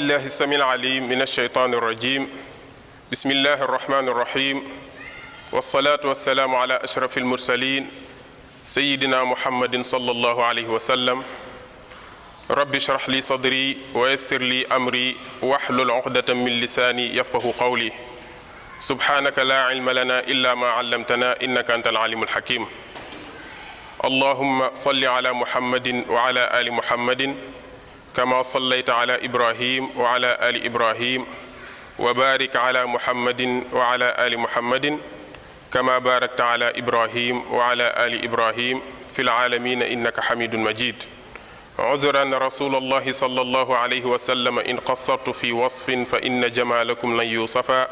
بالله السميع العليم من الشيطان الرجيم بسم الله الرحمن الرحيم والصلاة والسلام على أشرف المرسلين سيدنا محمد صلى الله عليه وسلم رب اشرح لي صدري ويسر لي أمري واحلل عقدة من لساني يفقه قولي سبحانك لا علم لنا إلا ما علمتنا إنك أنت العليم الحكيم اللهم صل على محمد وعلى آل محمد كما صليت على إبراهيم وعلى آل إبراهيم وبارك على محمد وعلى آل محمد كما باركت على إبراهيم وعلى آل إبراهيم في العالمين إنك حميد مجيد عذرا رسول الله صلى الله عليه وسلم إن قصرت في وصف فإن جمالكم لن يوصفا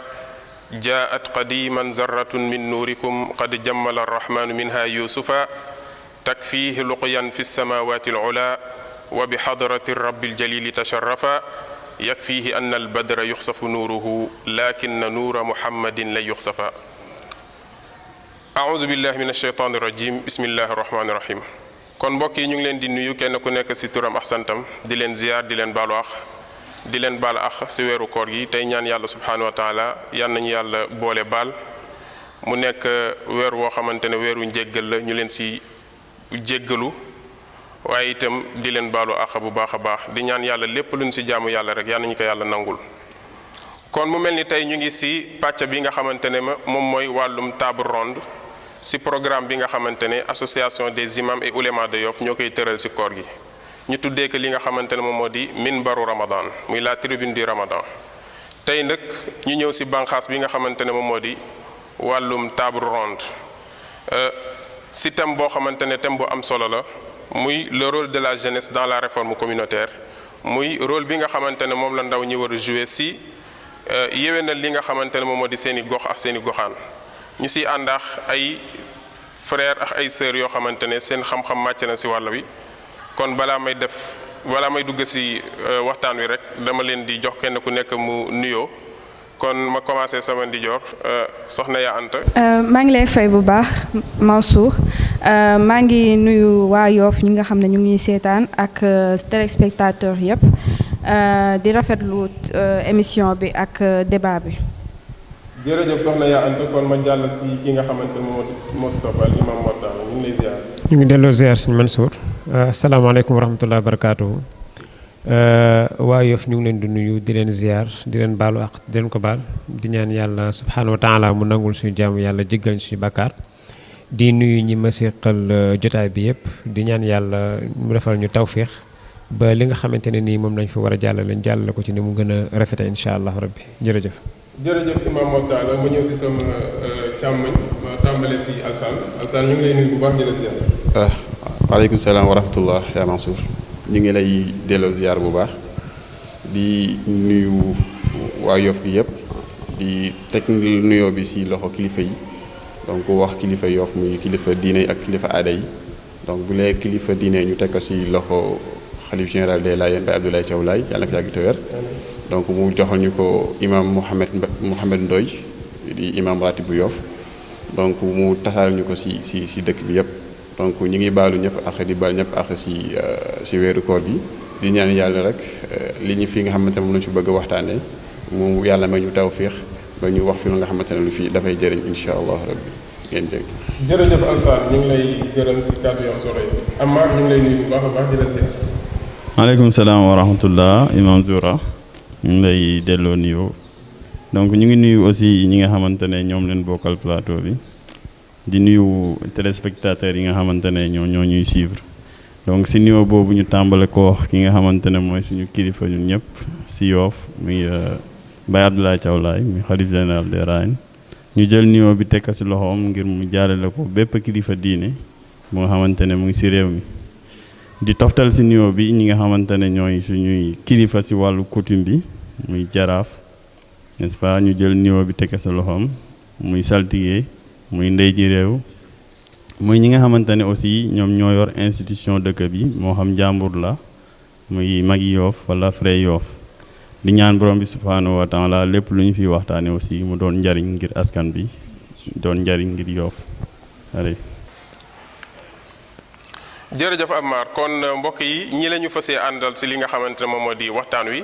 جاءت قديما ذرة من نوركم قد جمل الرحمن منها يوسفا تكفيه لقيا في السماوات العلا وبحضرة الرب الجليل تشرفا يكفيه أن البدر يخسف نوره لكن نور محمد لا يخسفا أعوذ بالله من الشيطان الرجيم بسم الله الرحمن الرحيم kon mbokk yi ñu ngi leen di nuyu kenn ku nekk ci turam ak santam di leen ziyaar di leen baalu ax di leen baal ax ci weeru koor gi tey ñaan yàlla subhaanahu wa taala yal nañu yàlla boole baal mu nekk weer woo xamante ne weeru njéggal la ñu leen ci jéggalu waaye itam di leen baalu ax bu baax a baax di ñaan yàlla lépp luñ ci jaamu yàlla rek yal nañu ko yàlla nangul kon mu mel ni tey ñu ngi ci pàcc bi nga xamante ne moom mooy wàllum table ronde ci programme bi nga xamante ne association des imams et oulémas de Yoff ñoo koy tëral ci koor gi ñu tuddee ko li nga xamante ne moom moo di minbaru Ramadan muy la tribune du Ramadan tey nag ñu ñëw ci banqaas bi nga xamante ne moom moo di wàllum table ronde ci thème boo xamante ne thème bu am solo la muy le rôle de la jeunesse dans la réforme communautaire muy rôle bi nga xamante ne moom la ndaw ñi war a jouer ci yéwénal li nga xamante ne moom moo di seeni gox ak seeni goxaan ñu ci àndaax ay frères ak ay sœurs yoo xamante ne seen xam-xam màcc na ci wàll wi kon balaa may dugg ci waxtaan wi rek dama leen di jox kenn ku nekk mu nuyoo kon ma commencé sama ndijoor soxna yaa Anta. maa ngi lay fay bu baax Mansour maa ngi nuyu waa Yoff ñi nga xam ne ñu ngi seetaan ak téléspectateurs yëpp di rafetlu émission bi ak débat bi. jërëjëf soxna yaa Anta kon ma jàll ci ki nga xamante ne moom moo si toppal imam Mortala ñu ngi lay ziar. ñu ngi delloo ziar suñu Mansour asalaamaaleykum wa rahmatulah barakaatu waa Yoff ñu ngi leen di nuyu di leen ziar di leen baalu ak di leen ko baal di ñaan yàlla subhaanahu wa taala mu nangul suñu jaamu yàlla jéggal ñu suñu bakkaar di nuyu ñi ma seqal jotaay bi yëpp di ñaan yàlla mu defal ñu tawféex ba li nga xamante ne nii moom lañ fa war a jàllale ko ci ni mu gën a rafete incha allah rabbi jërëjëf. jërëjëf imam Mortala ma ñëw ci sama càmmoñ ma tàmbale ci Alsaan ñu ngi lay nuyu bu baax di la ziar. waaleykum salaam wa rahmatullah yaa Mansour ñu ngi lay delloo ziar bu baax di nuyu waa Yoff gi yëpp di teg nuyoo bi ci loxo kilifa yi donc wax kilifa Yoff muy kilifa diine ak kilifa aada yi donc bu lee kilifa diine ñu teg ko ci loxo xalif général des Layènes Baye Abdoulaye Thiaw Laye yàlla na fi yàgg te wér donc mu joxal ñu ko imam Mouhamed Ndoye di imam ratib bu Yoff donc mu tasaal ñu ko ci dëkk bi yëpp donc ñu ngi baalu ñëpp ak di baal ñëpp ak ci weeru koor bi di ñaan yàlla rek li ñu fi nga xamante ne moom lañu ci bëgg a waxtaanee mu yàlla may ñu tawfiix ba ñu wax fi nga xamante ne lu fi dafay jëriñ incha allah rabbi ngeen dégg. jërëjëf Alsaan ñu ngi lay gërëm ci kàddu yoo solo yi Amar ñu ngi lay nuyu bu baax a baax di la ziar. maaleykum salaam wa rahmatullah imam Zoura ñu ngi lay delloo nuyoo donc ñu ngi nuyu aussi ñi nga xamante ne ñoom leen bokkal plateau bi di nuyu téléspectateurs yi nga xamante ne ñoo ñuy suivre donc si nuyoo boobu ñu tàmbale ko wax ki nga xamante ne mooy suñu kilifa ñun ñëpp si Yoff muy Baye Abdoulaye Thiaw Laye muy xalif général des Layènes ñu jël nuyoo bi teg ko si loxoom ngir mu jaalale ko bépp kilifa diine bu nga xamante ne mu ngi si réew mi di toftal si nuyoo bi ñi nga xamante ne ñooy suñuy kilifa si wàllu coutume bi muy jaraaf n'est-ce pas ñu jël nuyoo bi teg sa loxoom muy saltige muy ndey ji réew muy ñi nga xamante ne aussi ñoom ñoo yor institution dëkk bi moo xam jàmbur la muy magi Yoff wala frère Yoff di ñaan borom bi subhanahu wa taala lépp lu ñu fi waxtaane aussi mu doon njariñ ngir askan bi doon njariñ ngir Yoff allez. jërëjëf Amar kon mbokk yi ñi la ñu fas yéene àndal si li nga xamante ne moom moo di waxtaan wi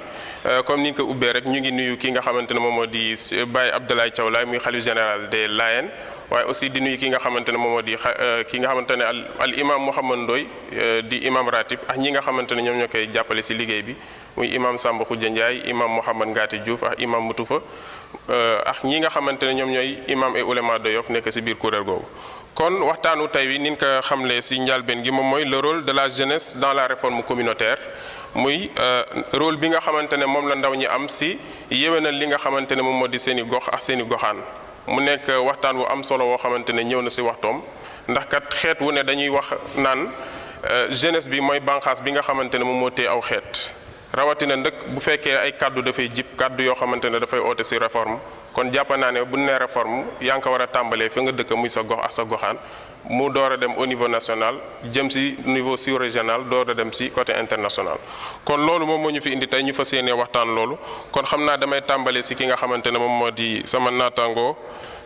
comme ni ñu ko ubbee rek ñu ngi nuyu ki nga xamante ne moom moo di Baye Abdoulaye Thiaw Laye muy xalif général des Layènes waaye aussi di nuyu ki nga xamante ne moom moo di ki nga xamante ne al imam Mouhamad Ndoye di imam ratib ak ñi nga xamante ne ñoom ñoo koy jàppale si liggéey bi muy imam Samba Khoudia Ndiaye imam Mouhamad Ngati Diouf ak imam Moutufa ak ñi nga xamante ne ñoom ñooy imam et ulema de Yoff nekk si biir kuréel googu. kon waxtaanu tey wi niñ ko xamlee si njëlbeen gi moom mooy le rôle de la jeunesse dans la réforme communautaire muy rôle bi nga xamante ne moom la ndaw ñi am si yéwénal li nga xamante ne moom moo di seen i gox ak seen i goxaan mu nekk waxtaan wu am solo woo xamante ne ñëw na si waxtoom ndax kat xeet wu ne dañuy wax naan jeunesse bi mooy bànqaas bi nga xamante ne moom moo tee aw xeet rawatina ndëkk bu fekkee ay kàddu dafay jib kàddu yoo xamante ne dafay oote si réforme kon jàpp naa ne bu nee réforme yaa ngi ko war a tàmbalee fi nga dëkk muy sa gox ak sa goxaan mu door a dem au niveau national jëm si niveau sous-régional door a dem si côté international. kon loolu moom moo ñu fi indi tey ñu fas yéenee waxtaan loolu kon xam naa damay tàmbalee si ki nga xamante ne moom moo di sama naataango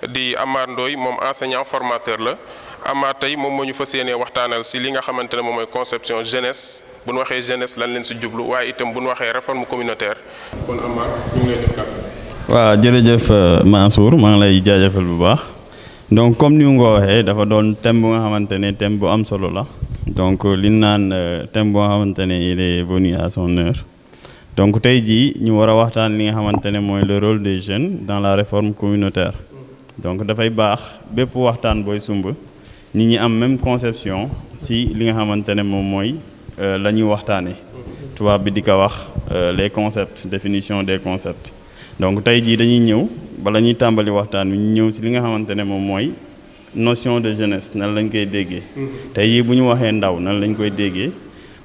di Amar Ndoye moom enseignant formateur la. Amar tey moom moo ñu fas yéenee waxtaanal si li nga xamante ne moom mooy conception jeunesse bu ñu waxee jeunesse lan leen si jublu waaye itam bu ñu waxee réforme communautaire. kon Amar ñu ngi lay def kàddu. waaw jërëjëf Mansour maa ngi lay jaajëfal bu baax donc comme ni nga ko waxee dafa doon thème bu nga xamante ne thème bu am solo la donc li naan thème bu nga xamante ne il est venu à son heure donc tey jii ñu war a waxtaan li nga xamante ne mooy le rôle des jeunes dans la réforme communautaire donc dafay baax bépp waxtaan booy sumb nit ñi am même conception si li nga xamante ne moom mooy la ñuy waxtaanee tubaab bi di ko wax les concepts définition des concepts. donc tey jii dañuy ñëw bala ñuy tàmbali waxtaan wi ñu ñëw si li nga xamante ne moom mooy notion de jeunesse nan lañ koy déggee. tey jii bu ñu waxee ndaw nan lañ koy déggee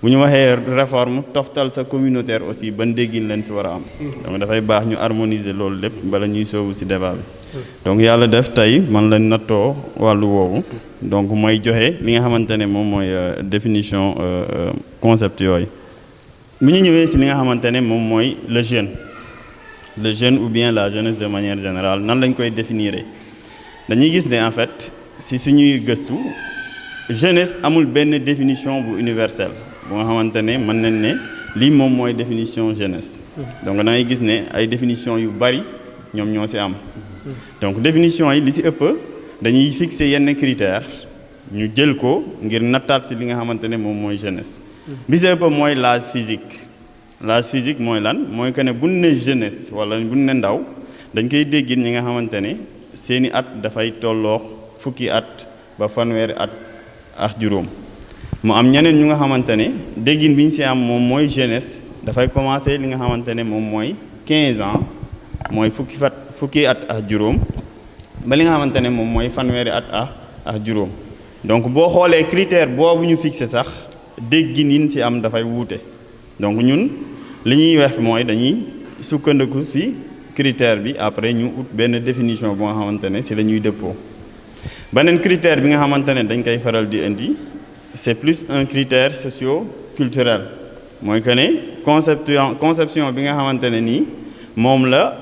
bu ñu waxee réforme toftal sa communautaire aussi ban déggin leen si war a am. donc dafay baax ñu harmoniser loolu lépp bala ñuy soobu si débat bi. donc yàlla def tey man lañ nattoo wàllu woowu donc mooy joxe li nga xamante ne moom mooy définition concept yooyu bu ñu ñëwee si li nga xamante ne moom mooy le jeune. le jeune ou bien la jeunesse de manière générale nan lañ koy définir dañuy gis ne en fait si suñuy gëstu jeunesse amul benn définition bu universelle bu nga xamante ne mën nañ ne lii moom mooy définition jeunesse donc da ngay gis ne ay définition yu bari ñoom ñoo ci am donc définition yi li ci ëpp dañuy fixer yenn critères ñu jël ko ngir nattaat ci li nga xamante ne moom mooy jeunesse bi ci ëpp mooy l'âge physique. l'âge physique mooy lan mooy que ne bu ñu ne jeunesse wala bu ñu ne ndaw dañ koy déggin ñi nga xamante ne seeni at dafay tolloox fukki at ba fanweeri at ak juróom mu am ñeneen ñu nga xamante ne déggin bi ñu ci am moom mooy jeunesse dafay commencer li nga xamante ne moom mooy 15 ans mooy fukki at ak juróom ba li nga xamante ne moom mooy fanweeri at ak juróom donc boo xoolee critère boobu ñu fixé sax déggin yi ñu ci am dafay wuute donc ñun li ñuy wax mooy dañuy sukkandiku ci critère bi après ñu ut benn définition bu nga xamante ne ci la ñuy dëppoo beneen critère bi nga xamante ne dañ koy faral di indi c'est plus un critère socio-culturel mooy que ne conception bi nga xamante ne nii moom la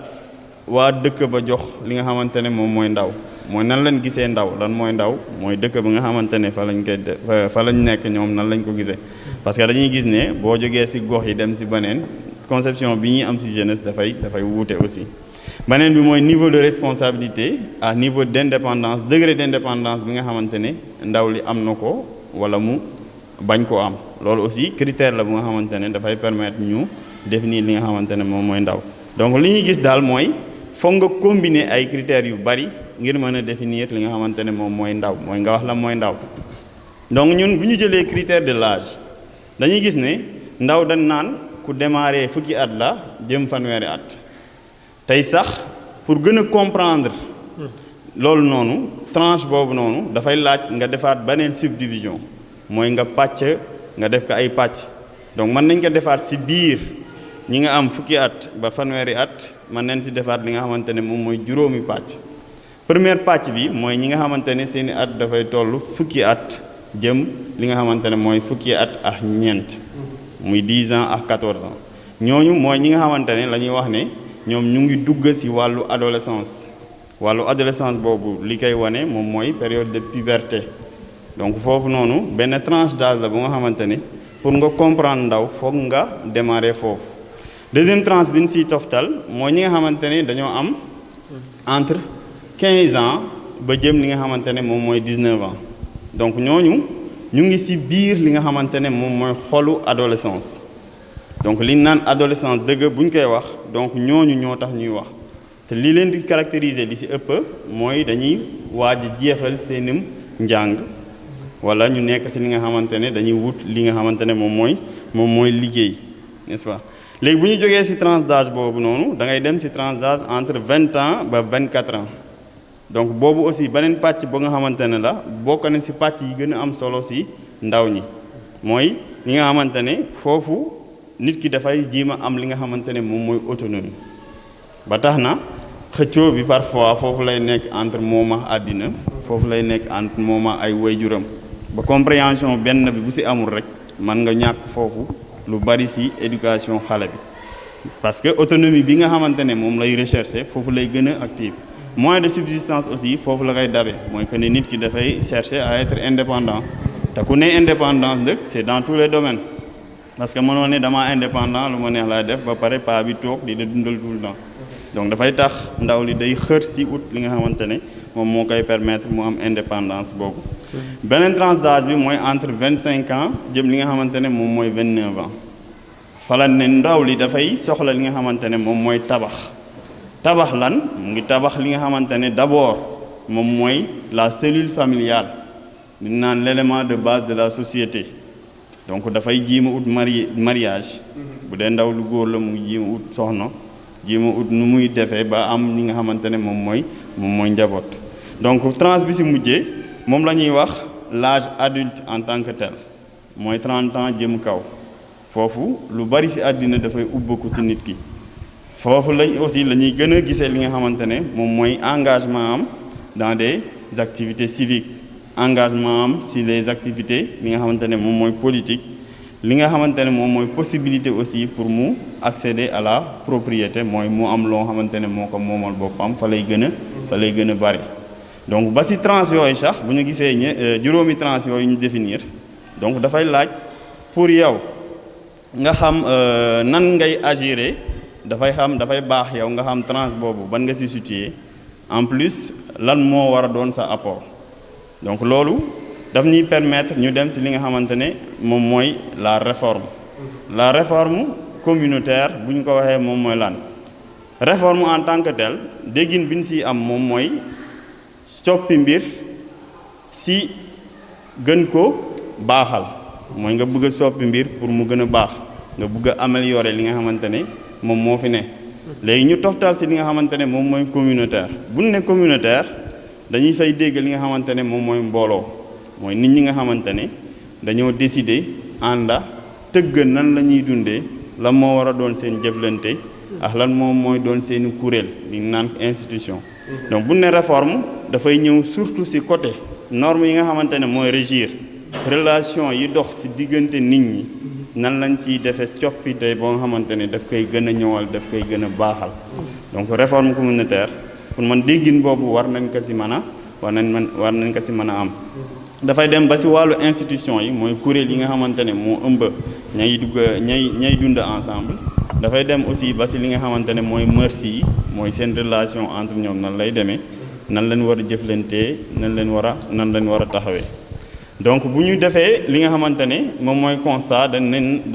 waa dëkk ba jox li nga xamante ne moom mooy ndaw mooy nan lañ gisee ndaw lan mooy ndaw mooy dëkk bi nga xamante ne fa lañ nekk ñoom nan lañ ko gisee parce que dañuy gis ne boo jógee ci gox yi dem ci beneen conception bi ñuy am ci jeunesse dafay wuute aussi beneen bi mooy niveau de responsabilité à niveau d'indépendance degré d'indépendance bi nga xamante ne ndaw li am na ko walla mu bañ koo am loolu aussi critère la bu nga xamante ne dafay permettre ñu définir li nga xamante ne moom mooy ndaw donc li ñuy gis daal mooy foog nga combiner ay critères yu bari ngir mën a définir li nga xamante ne moom mooy ndaw mooy nga wax la mooy ndaw donc ñun bu ñu jëlee critère de l'âge dañuy gis ne ndaw dañ naan ku démarré fukki at la jëm fanweeri at tey sax pour gën a comprendre loolu noonu tranche boobu noonu dafay laaj nga defaat beneen subdivision mooy nga pàcc nga def ko ay pàcc donc mën nañ ko defaat ci biir ñi nga am fukki at ba fanweeri at mën nañ ci defaat li nga xamante ne moom mooy juróomi pàcc première pàcc bi mooy ñi nga xamante ne seeni at dafay toll fukki at jëm li nga xamante ne mooy fukki at ak ñeent muy 10 ans ak 14 ans ñooñu mooy ñi nga xamante ne la ñuy wax ne ñoom ñu ngi dugg ci wàllu adolescence boobu li koy wane moom mooy période de puberté donc foofu noonu benn tranche d'âge la bu nga xamante ne pour nga comprendre ndaw foog nga démarrer foofu. Deuxième tranche bi ñu siy toftal mooy ñi nga xamante ne dañoo am entre 15 ans ba jëm li nga xamante ne moom mooy 19 ans donc ñooñu ñu ngi ci biir li nga xamante ne moom mooy xolu adolescence donc li ñu naan adolescence dëgg bu ñu koy wax donc ñooñu ñoo tax ñuy wax te li leen di caractériser li ci ëpp mooy dañuy waaj a jeexal seenum njàng walla ñu nekk ci li nga xamante ne dañuy wut li nga xamante ne moom mooy liggéey n'est-ce pas. léegi bu ñu jógee ci tranche d'âge boobu noonu da ngay dem ci tranche d'âge entre 20 ans ba 24 ans donc boobu aussi beneen pàcc ba nga xamante ne la bokk na ci pàcc yi gën a am solo ci ndaw ñi mooy li nga xamante ne foofu nit ki dafay jiima am li nga xamante ne moom mooy autonomie ba tax na xëccoo bi parfois foofu lay nekk entre moom ak àddina foofu lay nekk entre moom ak ay waajuram ba compréhension benn bi bu ci amul rek man nga ñàkk foofu lu bari ci éducation xale bi parce que autonomie bi nga xamante ne moom lay rechercher foofu lay gën a active moyen de subsistance aussi foofu la koy dabe mooy que ne nit ki dafay chercher à être indépendant te ku ne indépendance nag c'est dans tous les domaines parce que mënoo ne damaa indépendant lu ma neex laay def ba pare paa bi toog di la dundal tout le temps donc dafay tax ndaw li day xër ci ut li nga xamante ne moom moo koy permettre mu am indépendance boobu. beneen tranche d'âge bi mooy entre 25 ans jëm li nga xamante ne moom mooy 29 ans fala ne ndaw li dafay soxla li nga xamante ne moom mooy tabax lan mu ngi tabax li nga xamante ne d'abord moom mooy la cellule familiale di naan l'élément de base de la société donc dafay jiima ut mariage bu dee ndaw lu góor la mu ngi jiima ut soxna jiima ut nu muy defee ba am li nga xamante ne moom mooy njaboot donc tranche bi ci mujjee moom la ñuy wax l'âge adulte en tant que tel mooy 30 ans jëm kaw foofu lu bari ci àddina dafay ubbeeku ci nit ki foofu lañ aussi la ñuy gën a gisee li nga xamante ne moom mooy engagement am dans des activités civiques engagement am ci les activités li nga xamante ne moom mooy politique li nga xamante ne moom mooy possibilité aussi pour mu accéder à la propriété mooy mu am loo xamante ne moo ko moomal boppam fa lay gën a bari donc ba ci tranche yooyu sax bu ñu gisee juróomi tranche yooyu ñu définir donc dafay laaj pour yow nga xam nan ngay agir dafay baax yow nga xam tranche boobu ban nga ci situé en plus lan moo war a doon sa apport donc loolu daf ñuy permettre ñu dem ci li nga xamante ne moom mooy la réforme communautaire bu ñu ko waxee moom mooy lan réforme en tant que tel déggin bi ñu ci am moom mooy coppi mbir ci gën ko baaxal mooy nga bëgg a soppi mbir pour mu gën a baax nga bëgg a améliorer li nga xamante ne moom moo fi ne léegi ñu toftal ci li nga xamante ne moom mooy communautaire bu ñu ne communautaire dañuy fay dégg li nga xamante ne moom mooy mbooloo mooy nit ñi nga xamante ne dañoo décider ànda tëgg nan la ñuy dundee lan moo war a doon seen jëflante ak lan moom mooy doon seeni kuréel li naan institution donc bu ñu ne réforme dafay ñëw surtout ci côté normes yi nga xamante ne mooy régir relation yi dox ci diggante nit ñi nan lañ ciy defee coppite boo nga xamante ne daf koy gën a ñëwal daf koy gën a baaxal donc réforme communautaire pour man déggin boobu war nañ ko ci mën a am dafay dem ba ci wàllu institution yi mooy kuréel yi nga xamante ne moo ëmb ñay dund ensemble dafay dem aussi ba ci li nga xamante ne mooy mœurs yi mooy seen relation entre ñoom nan lay demee nan lañ war a jëflantee nan lañ war a taxawee donc bu ñu defee li nga xamante ne moom mooy constat dañ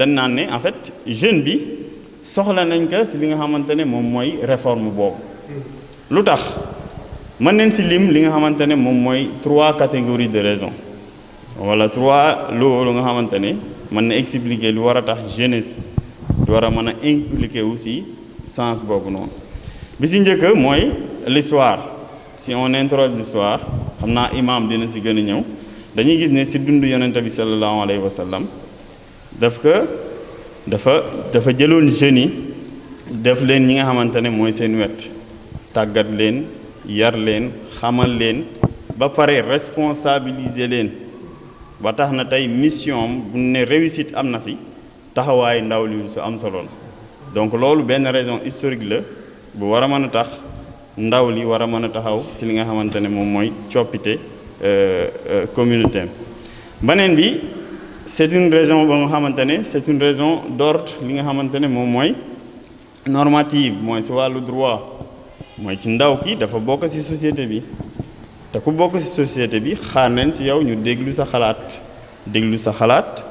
naan ne en fait jeune bi soxla nañ ko ci li nga xamante ne moom mooy réforme boobu lu tax mën nañ ci lim li nga xamante ne moom mooy 3 catégories de raisons wala 3 loolu nga xamante ne mën na expliquer lu war a tax jeunesse lu war a mën a impliquer aussi sens boobu noonu bi ci njëkk mooy l'histoire si on interroge l'histoire xam naa imam dina ci gën a ñëw dañuy gis ne ci dund yonente bi sallallahu alayhi wa sallam dafa jëloon jeunes yi def leen ñi nga xamante ne mooy seen wet tàggat leen yar leen xamal leen ba pare responsabiliser leen ba tax na tey mission bu ne réussite am na ci taxawaay ndaw li su am solo la donc loolu benn raison historique la bu war a mën a tax ndaw li war a mën a taxaw ci li nga xamante ne moom mooy coppite communautaire beneen bi c'est une raison ba nga xamante ne c'est une raison d'ordre li nga xamante ne moom mooy normative mooy si wàllu droit mooy ci ndaw ki dafa bokk ci société bi te ku bokk ci société bi xaar nañ ci yow ñu déglu sa xalaat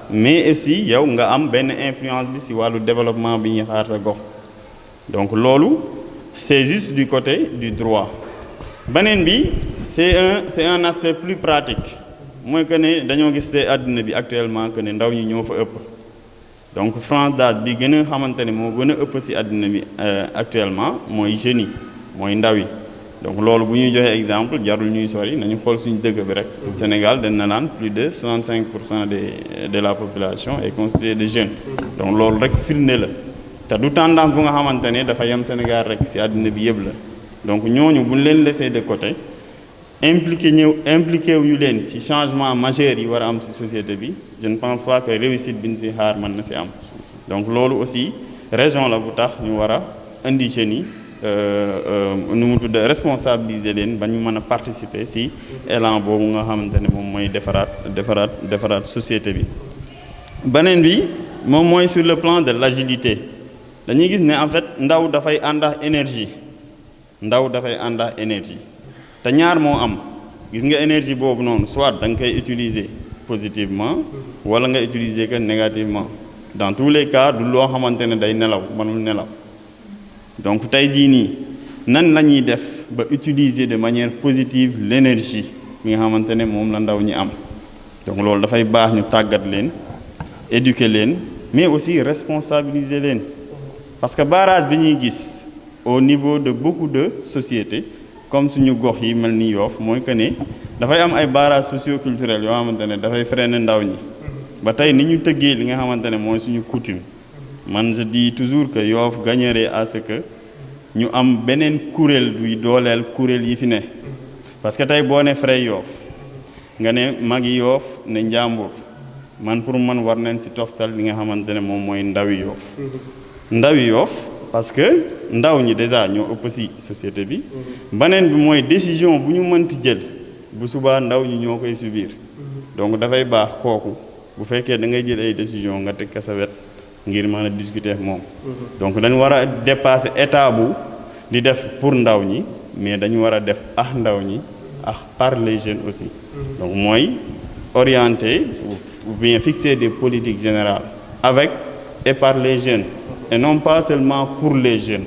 mais aussi yow nga am benn influence bi ci wàllu développement bi ñuy xaar sa gox donc loolu c'est juste du côté du droit beneen bi c'est un aspect plus pratique mooy que ne dañoo gis te àddina bi actuellement que ne ndaw ñi ñoo fa ëpp donc frange d'âge bi gën a xamante ne moo gën a ëpp ci àddina bi actuellement mooy jeunes yi mooy ndaw yi donc loolu bu ñuy joxe exemple jarul ñuy sori nañu xool suñu dëkk bi rek Sénégal dañ na naan plus de 65% de la population est constituée de jeunes donc loolu rek firnde la te du tendance bu nga xamante ne dafa yem Sénégal rek ci àddina bi yëpp la donc ñooñu bu ñu leen laisser de côté impliqué wu ñu leen ci changement majeur yi war a am ci société bi je ne pense pas que réussite bi ñu ci xaar mën na ci am donc loolu aussi raison la bu tax ñu war a indi jeunes yi nu mu tudd responsabiliser leen ba ñu mën a participer ci élan boobu nga xamante ne moom mooy defaraat société bi. beneen bi moom mooy sur le plan de l'agilité dañuy gis ne en fait ndaw dafay ànd ak énergie te ñaar moo am gis nga énergie boobu noonu soit da nga koy utiliser positivement wala nga utiliser que négativement dans tous les cas du loo xamante ne day mënul nelaw donc tey jii nii nan la ñuy def ba utiliser de manière positive l'énergie bi nga xamante ne moom la ndaw ñi am donc loolu dafay baax ñu tàggat leen éduquer leen mais aussi responsabiliser leen parce que barrage bi ñuy gis au niveau de beaucoup de sociétés comme suñu gox yi mel ni Yoff mooy que ne dafay am ay barrages socio-culturels yoo xamante ne dafay freiner ndaw ñi ba tey ni ñu tëggee li nga xamante ne mooy suñu coutume man je dis toujours que Yoff gagnerait à ce que ñu am beneen kuréel buy dooleel kuréel yi fi ne parce que tey boo ne Fray Yoff nga ne magi Yoff ne Njàmbur man pour man war nañ ci toftal li nga xamante ne moom mooy ndawi Yoff parce que ndaw ñi déjà ñoo ëpp ci société bi beneen bi mooy décision bu ñu mënti jël bu subaa ndaw ñi ñoo koy subir donc dafay baax kooku bu fekkee da ngay jël ay décision nga teg ka sa wet ngir mën a discuter ak moom donc dañu war a dépasser état bu di def pour ndaw ñi mais dañu war a def ndaw ñi par les jeunes aussi donc mooy orienter ou bien fixer des politiques générales avec et par les jeunes et non pas seulement pour les jeunes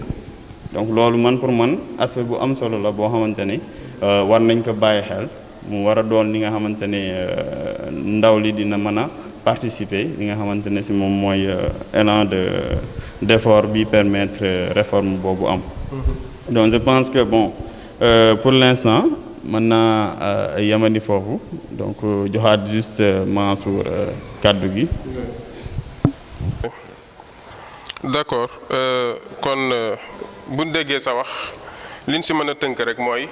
donc loolu man pour man aspect bu am solo la boo xamante ne war nañ ko bàyyi xel mu war a doon li nga xamante ne ndaw li dina mën a participer li nga xamante ne ci moom mooy élan d'effort bi permettre réforme boobu am donc je pense que bon pour l'instant mën naa yamani foofu donc joxaat juste Mansour kàddu gi. d'accord kon buñ déggee sa wax liñ ci mën a tënk rek mooy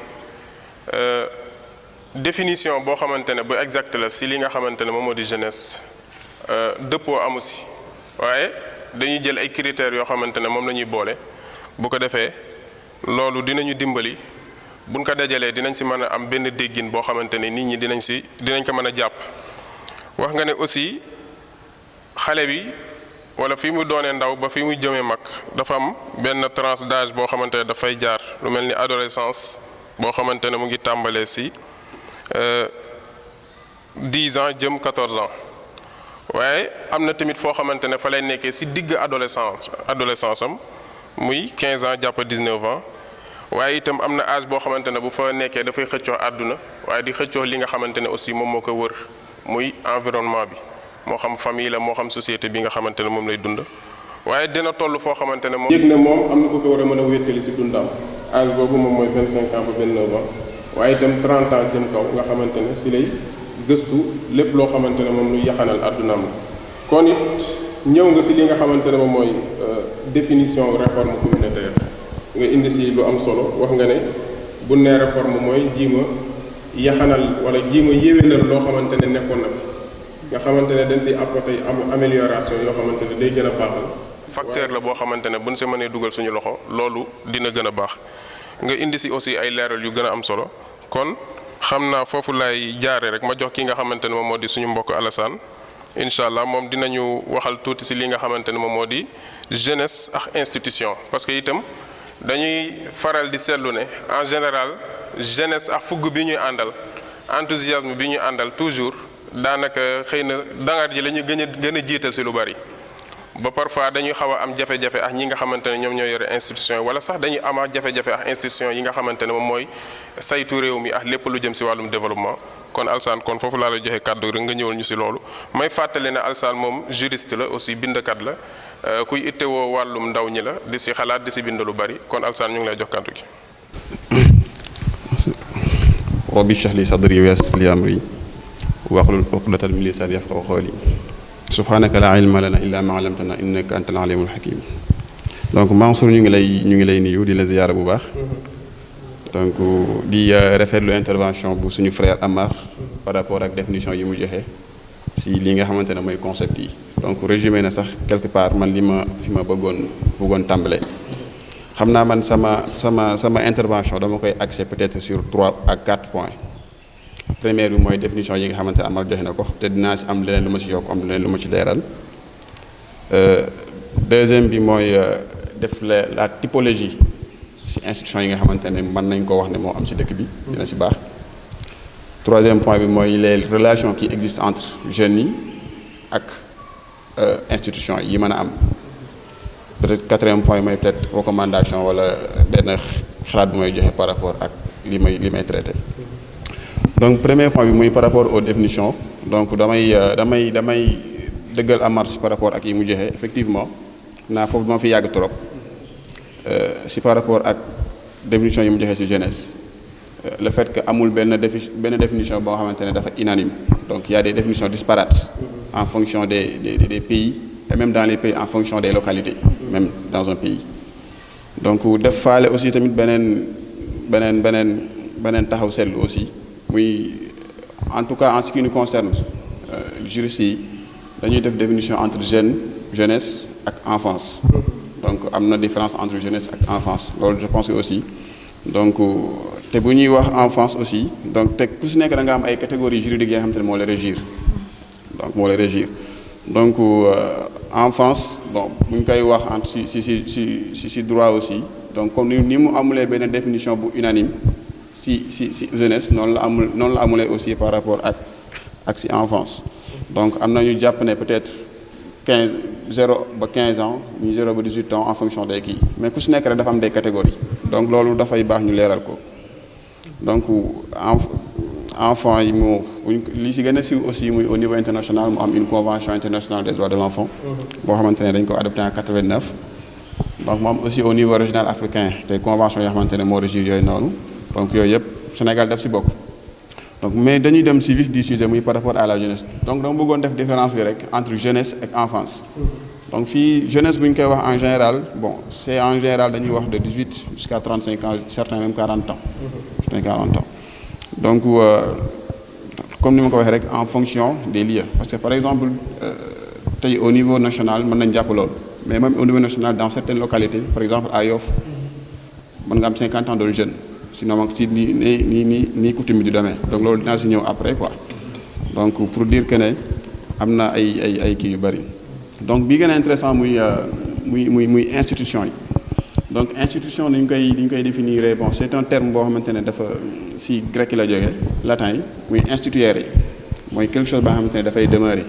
définition boo xamante ne bu exact la ci li nga xamante ne moom moo di jeunesse dëppoo amu ci waaye dañuy jël ay critères yoo xamante ne moom la ñuy boole bu ko defee loolu dinañu dimbali buñ ko dajalee dinañ ci mën a am benn déggin boo xamante ne nit ñi dinañ ko mën a jàpp. wax nga ne aussi xale bi wala fi mu doonee ndaw ba fi muy jëmee mag dafa am benn tranche d'âge boo xamante ne dafay jaar lu mel ni adolescence boo xamante ne mu ngi tàmbalee ci 10 ans jëm 14 ans waaye am na tamit foo xamante ne fa lay nekkee ci digg adolescence am muy 15 ans jàpp 19 ans waaye itam am na âge boo xamante ne bu fa nekkee dafay xëccoo àdduna waaye di xëccoo li nga xamante ne aussi moom moo ko wër muy environnement bi moo xam famille la moo xam société bi nga xamante ne moom lay dund waaye dina toll foo xamante ne moom. yëg ne moom am na ku ko war a mën a wéttali ci dundam âge boobu moom mooy 25 ans ba 29 ans waaye itam 30 ans jëm kaw nga xamante ne ci lay gëstu lépp loo xamante ne moom luy yaxanal àddunaam la. kon it ñëw nga ci li nga xamante ne moom mooy définition réforme communautaire nga indi ci lu am solo wax nga ne bu nee réforme mooy jiima yaxanal wala jiima yéwénal loo xamante ne nekkoon na nga xamante ne dañ ciy apporter amélioration yoo xamante ne day gën a baaxal. facteur la boo xamante ne buñ ci mënee dugal suñu loxo loolu dina gën a baax nga indi ci aussi ay leeral yu gën a am solo kon xam naa foofu lay jaare rek ma jox ki nga xamante ne moom moo di suñu mbokk Alassane incha allah moom dinañu waxal tuuti si li nga xamante ne moom moo di jeunesse ak institution parce que itam dañuy faral di seetlu ne en général jeunesse ak fugg bi ñuy àndal enthousiasme bi ñuy àndal toujours daanaka xëy na dangaat ji la ñu gën a jiital si lu bari ba parfois dañuy xaw a am jafe-jafe ak ñi nga xamante ne ñoom ñoo yore institution wala sax dañuy am ak jafe-jafe ak institution yi nga xamante ne moom mooy saytu réew mi ak lépp lu jëm si wàllum développement kon Alassane kon foofu laa lay joxe kàddu rek nga ñëwal ñu si loolu may fàttali ne Alassane moom juriste la aussi bindkat la kuy ittewoo wàllum ndaw ñi la di si xalaat di si bind lu bari kon Alassane ñu ngi lay jox kàddu gi. rabbi shrah li sadri wa yassir li amri wahlul uqdatan min lisani yafqahu qawli subhanaka la ilma lana illa ma 'allamtana innaka antal alimul hakim. donc Mansour ñu ngi lay nuyu di la ziyaara bu baax. donc di rafetlu intervention bu suñu frère Amar par rapport ak définition yi mu joxe si li nga xamante ne mooy concept yi. donc résumé na sax quelque part man fi ma bëggoon tàmbale. xam naa man sama intervention dama koy axé peut-être sur 3 à 4 points. première bi mooy définition yi nga xamante ne Amar joxe na ko te dinaa si am leneen lu ma ci yokk am leneen lu ma ci leeral. deuxième bi mooy def la typologie ci institution yi nga xamante ne mën nañ ko wax ne moo am ci dëkk bi dina ci baax. troisième point bi mooy les relations qui existent entre jeunes yi ak institution yi mën a am. peut-être quatrième point mooy peut-être recommandation wala benn xalaat bu may joxe par rapport ak li may traité. donc premier point bi muy par rapport aux définitions donc damay dëggal en marche par rapport ak yi mu joxe effectivement naa foofu dama fi yàgg trop si par rapport ak définition yi mu joxe ci jeunesse le fait que amul benn définition boo xamante ne dafa unanime donc il y a des définitions disparates en fonction des pays et même dans les pays en fonction des localités même dans un pays donc def faale aussi tamit beneen taxaw seetlu aussi muy en tout cas en ce qui nous concerne juristes yi dañuy def définition entre jeunesse ak enfance donc am na différence entre jeunesse ak enfance loolu je pense que aussi donc te bu ñuy wax enfance aussi donc te ku si nekk da nga am ay catégories juridiques yi nga xam te ne moo lay régir donc enfance bon bu ñu koy wax entre si droit aussi donc comme ni mu amulee benn définition bu unanime si jeunesse noonu la amulee aussi par rapport ak si enfance donc am na ñu jàpp ne peut-être 0 ba 15 ans ñu 0 ba 18 ans en fonction des kii mais ku si nekk rek dafa am des catégories donc loolu dafay baax ñu leeral ko donc enfant yi li si gën a siiw aussi muy au niveau international mu am une convention internationale des droits de l'enfant boo xamante ne dañ ko adopté en 89 donc mu am aussi au niveau régional africain des conventions yoo xamante ne moo régir yooyu noonu donc yooyu yëpp Sénégal daf si bokk donc mais dañuy dem si vif du sujet muy par rapport à la jeunesse donc dama bëggoon def différence bi rek entre jeunesse ak enfance donc fii jeunesse bu ñu koy wax en général bon c'est en général dañuy wax de 18 jusqu'à 35 ans certains même 40 ans donc comme ni ma ko waxee rek en fonction des lieux parce que par exemple tey au niveau national mën nañ jàpp loolu mais même au niveau national dans certaines localités par exemple à Yoff mën nga am 50 ans de jeune sinon moom si nii coutume bi du demee donc loolu dinaa si ñëw après quoi donc pour dire que ne am na ay kii yu bëri donc bii gën a intéressant muy institution yi donc institution ni ñu koy définir bon c'est un terme boo xamante ne dafa si grec yi la jógee latin yi muy instituere yi mooy quelque chose ba nga xamante ne dafay demeurer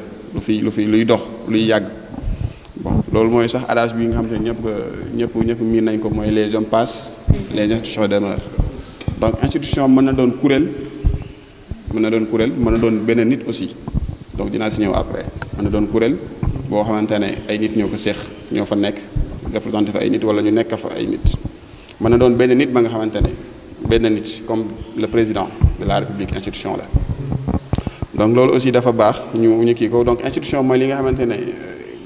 luy dox luy yàgg bon loolu mooy sax adage bi nga xamante ne ñëpp miin nañ ko mooy les hommes passent les institutions demeurent donc institution mën na doon kuréel mën na doon benn nit aussi donc dinaa si ñëw après mën na doon kuréel boo xamante ne ay nit ñoo ko seex ñoo fa nekk représenté fa ay nit wala ñu nekk fa ay nit mën na doon benn nit ba nga xamante ne benn nit comme le président de la République institution la donc loolu aussi dafa baax ñu kii ko donc institution mooy li nga xamante ne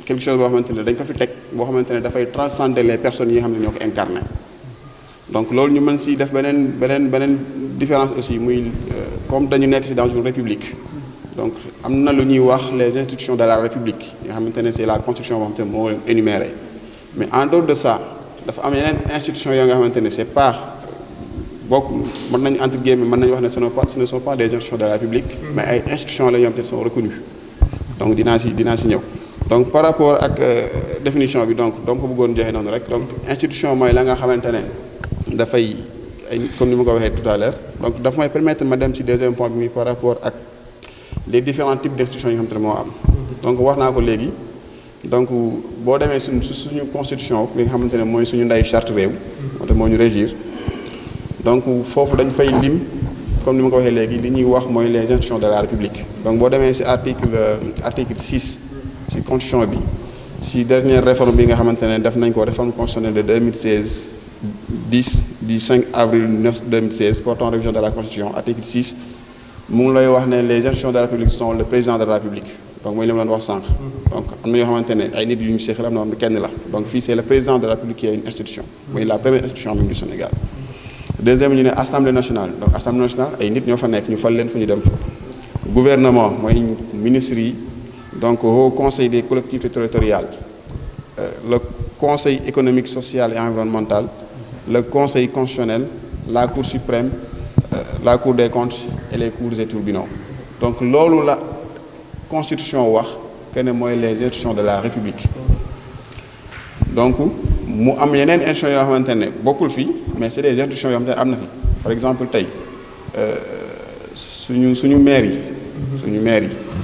quelque chose boo xamante ne dañ ko fi teg boo xamante ne dafay transcender les personnes yi nga xam ne ñoo ko incarné donc loolu ñu mën si def beneen différence aussi muy comme dañu nekk si dans une république donc am na lu ñuy wax les institutions de la république nga xamante ne c'est la constitution boo xamante ne moo leen énuméré mais en dehors de ça dafa am yeneen institutions yoo nga xamante ne c'est pas bokk mën nañ entre guillemets mën nañu wax ne ce ne sont pas des institutions de la République mais ay institutions la yoo xam te sont reconnues donc dinaa si ñëw donc par rapport ak définition bi donc ko bëggoon joxe noonu rek donc institution mooy la nga xamante ne dafay ay comme ni ma ko waxee tout à l'heure donc dafa may permettre ma dem ci deuxième point bi par rapport ak les différents types d'institutions yi nga xamante ne moo am donc wax naa ko léegi donc boo demee suñu constitution li nga xamante ne mooy suñu nday charte réew moo ñu régir donc foofu dañ fay lim comme ni ma ko waxee léegi li ñuy wax mooy les institutions de la République donc boo demee ci article 6 ci constitution bi ci dernière réforme bi nga xamante ne def nañ ko réforme constitutionnelle de 2016 du 5 avril 2016 portant révision de la constitution article 6 mu ngi lay wax ne les institutions de la République sont le président de la République donc mooy li ma doon wax sànq donc am na yoo xamante ne ay nit yu ñu seexal am na xam ne kenn la donc fii c'est le président de la République qui est une institution mooy la première institution même du Sénégal deuxième ñu ne assemblée nationale donc assemblée nationale ay nit ñoo fa nekk ñu fal leen fu ñu dem fa gouvernement mooy ministres yi donc au conseil des collectivités territoriales le conseil économique social et environnemental le conseil constitutionnel la cour suprême la cour des comptes et les cours et tribunaux donc loolu la constitution wax que ne mooy les institutions de la République donc mu am yeneen institutions yoo xamante ne bokkul fii mais c'est des institutions yoo xamante ne am na fi par exemple tey suñu maire yi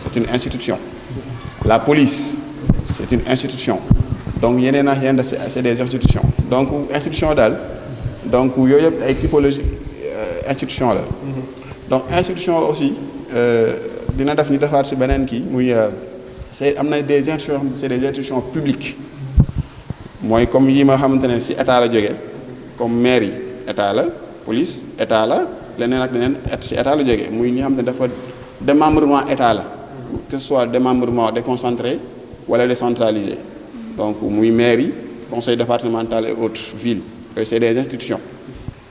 c'est une institution la police c'est une institution donc yeneen ak yeneen c'est des institutions donc institution daal donc yooyu yëpp ay typologie institution la donc institution aussi dina def ñu defaat ci beneen kii muy c'est am na des institutions yoo xam ne c'est des institutions publiques mooy comme yi ma xamante ne ci état la jógee comme maire yi état la police état la leneen ak leneen ci état la jógee muy li nga xamante ne dafa démembrement état la que ce soit démembrement déconcentré wala décentralisé donc muy maire yi conseil départemental et autres villes yooyu c'est des institutions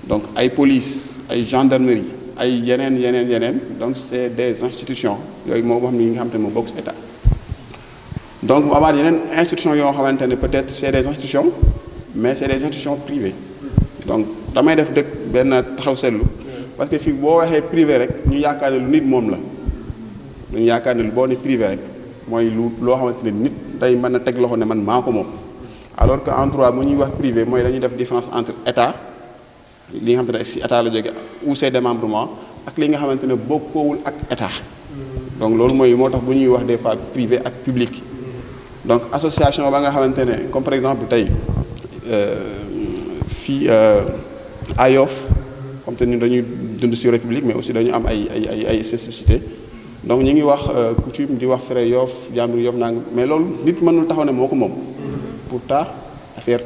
donc ay police ay gendarmerie ay yeneen donc c'est des institutions yooyu moo xam ne yi nga xamante ne moo bokk ci état donc mu amaat yeneen institutions yoo xamante ne peut-être c'est des institutions mais c'est des institutions privées donc damay def dëkk benn taxaw seetlu parce que fii boo waxee privé rek ñu yaakaar ne lu nit moom la ñu yaakaar ne boo ne privé rek mooy loo xamante ne nit day mën a teg loxo ne man maa ko moom alors que en droit bu ñuy wax privé mooy dañuy def différence entre état li nga xamante ne ci état la jóge ou ses démembrements ak li nga xamante ne bokkoowul ak état donc loolu mooy moo tax bu ñuy wax des fois privé ak public donc association ba nga xamante ne comme par exemple tey fii à Yoff comme te ñun dañuy dund ci république mais aussi dañu am ay spécificité donc ñu ngi wax coutume di wax frais Yoff jàmbur Yoff nang mais loolu nit mënul taxaw ne moo ko moom pourtant affaire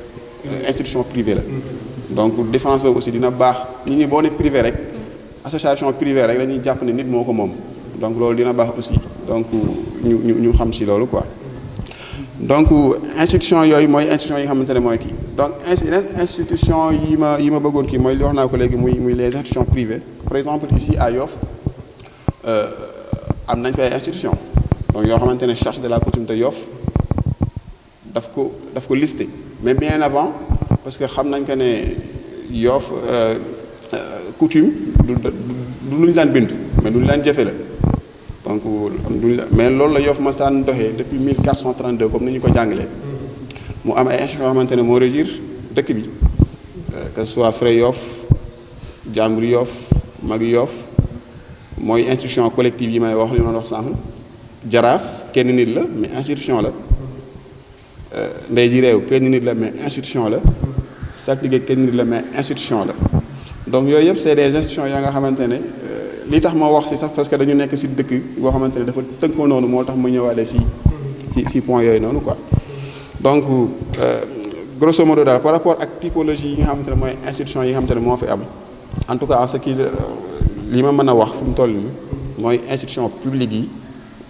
institution privée la donc différence boobu aussi dina baax nit ñi boo ne privé rek association privée rek dañuy jàpp ne nit moo ko moom donc loolu dina baax aussi donc ñu xam ci loolu quoi donc institution yooyu mooy institution yi nga xamante ne mooy kii donc yeneen institution yi ma bëggoon kii mooy li wax naa ko léegi muy les institutions privées par exemple ici à Yoff am nañ fi ay institutions donc yoo xamante ne charte de la coutume de Yoff daf ko listé mais bien avant parce que xam nañ que ne Yoff coutume du lu ñu daan bind mais lu ñu daan jëfe la donc mais loolu la Yoff ma saan doxee depuis 1432 comme ni ñu ko jàngalee mu am ay institutions yoo xamante ne moo régir dëkk bi que ce soit Fray Yoff jàmbur Yoff mag Yoff mooy institution collective yi may wax li ma wax sànq jaraaf kenn nit la mais institution la ndey ji réew kenn nit la mais institution la saltige kenn nit la mais institution la donc yooyu yëpp c'est des institutions yoo nga xamante ne li tax ma wax ci sax parce que dañu nekk ci dëkk boo xamante ne dafa tënkoo noonu moo tax ma ñëwaale ci point yooyu noonu quoi donc grosso modo daal par rapport ak typologie yi nga xamante ne mooy institution yi nga xamante ne moo fi am en tout cas en ce qui li ma mën a wax fi mu toll nii mooy institution publique yi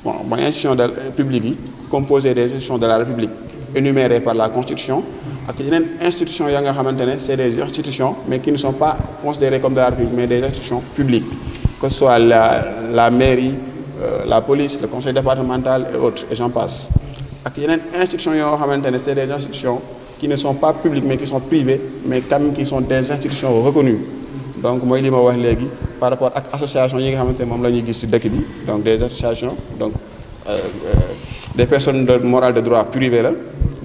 bon mooy institution publique yi composée des institutions de la République énumérées par la Constitution ak yeneen institutions ya nga xamante ne c'est des institutions mais qui ne sont pas considérées comme de la République mais des institutions publiques que ce soit la mairie la police le conseil départemental et autres et j'en passe ak yeneen institutions yoo xamante ne c'est des institutions qui ne sont pas publiques mais qui sont privées mais quand même qui sont des institutions reconnues donc mooy li ma wax léegi par rapport ak association yi nga xamante ne moom la ñuy gis ci dëkk bi donc des associations donc des personnes de morale de droit privé la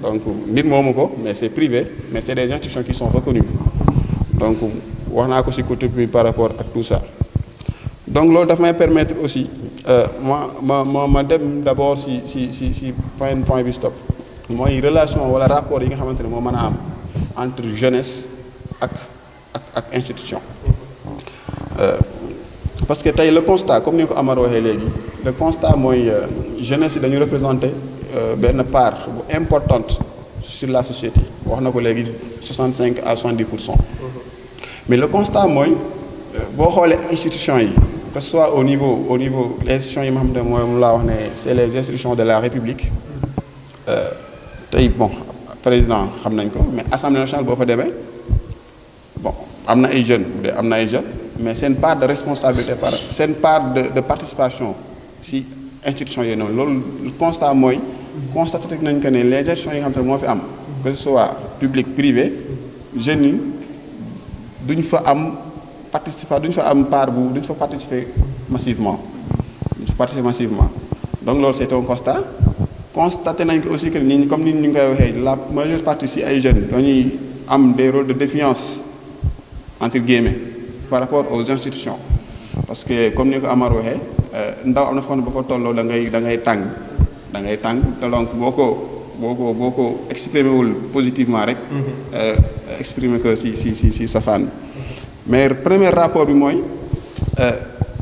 donc nit moomu ko mais c'est privé mais c'est des institutions qui sont reconnues donc wax naa ko ci côté bi par rapport ak tout ça donc loolu daf may permettre aussi ma dem d'abord ci point bi stop mooy relation wala rapport yi nga xamante ne moo mën a am entre jeunesse ak institution parce que tey le constat comme ni ko Amar waxee léegi le constat mooy jeunesse yi dañu représenter benn part bu importante sur la société wax na ko léegi 65 à 70%. Mais le constat mooy boo xoolee institutions yi que ce soit au niveau les institutions yi nga xam ne mooy laa wax ne c'est les institutions de la République tey bon président xam nañ ko mais assemblée nationale boo fa demee bon am na ay jeunes bu dee am na ay jeunes mais seen part de responsabilité seen part de participation si institutions yooyu noonu loolu constat mooy constaté nañ que ne les institutions yi nga xam ne moo fi am que ce soit public privé jeunes yi duñ fa am duñ fa participer massivement donc loolu c'est un constat constaté nañ ko aussi que nit ñi comme ni ñu koy waxee la majeure partie si ay jeunes dañuy am des rôles de défiance entre guillemets par rapport aux institutions parce que comme ni ko Amar waxee ndaw am na fa xam ne ba fa tolloo da ngay tàng te donc boo ko exprimer wul positivement rek exprimer que si safaan mais premier rapport bi mooy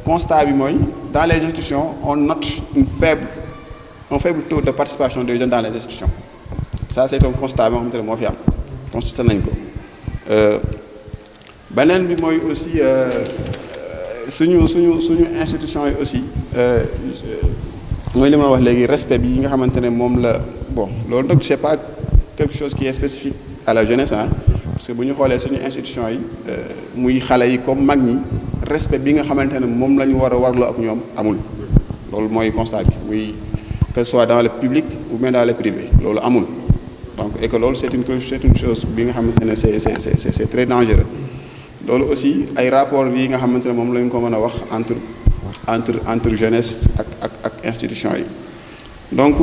constat bi mooy dans les institutions on note un faible taux de participation des jeunes dans les institutions ça c'est un constat bi nga xamante ne moo fi am constaté nañ ko beneen bi mooy aussi suñu institution yi aussi mooy li ma wax léegi respect bi yi nga xamante ne moom la bon loolu nag c'est pas quelque chose qui est spécifique à la jeunesse parce que bu ñu xoolee suñu institution yi muy xale yi comme mag ñi respect bi nga xamante ne moom la ñu warloo ak ñoom amul loolu mooy constat bi muy que ce soit dans le public ou bien dans le privé loolu amul donc et que loolu c'est une chose bi nga xamante ne c'est très dangereux loolu aussi ay rapport yi nga xamante ne moom la ñu ko mën a wax entre jeunesse ak institution yi donc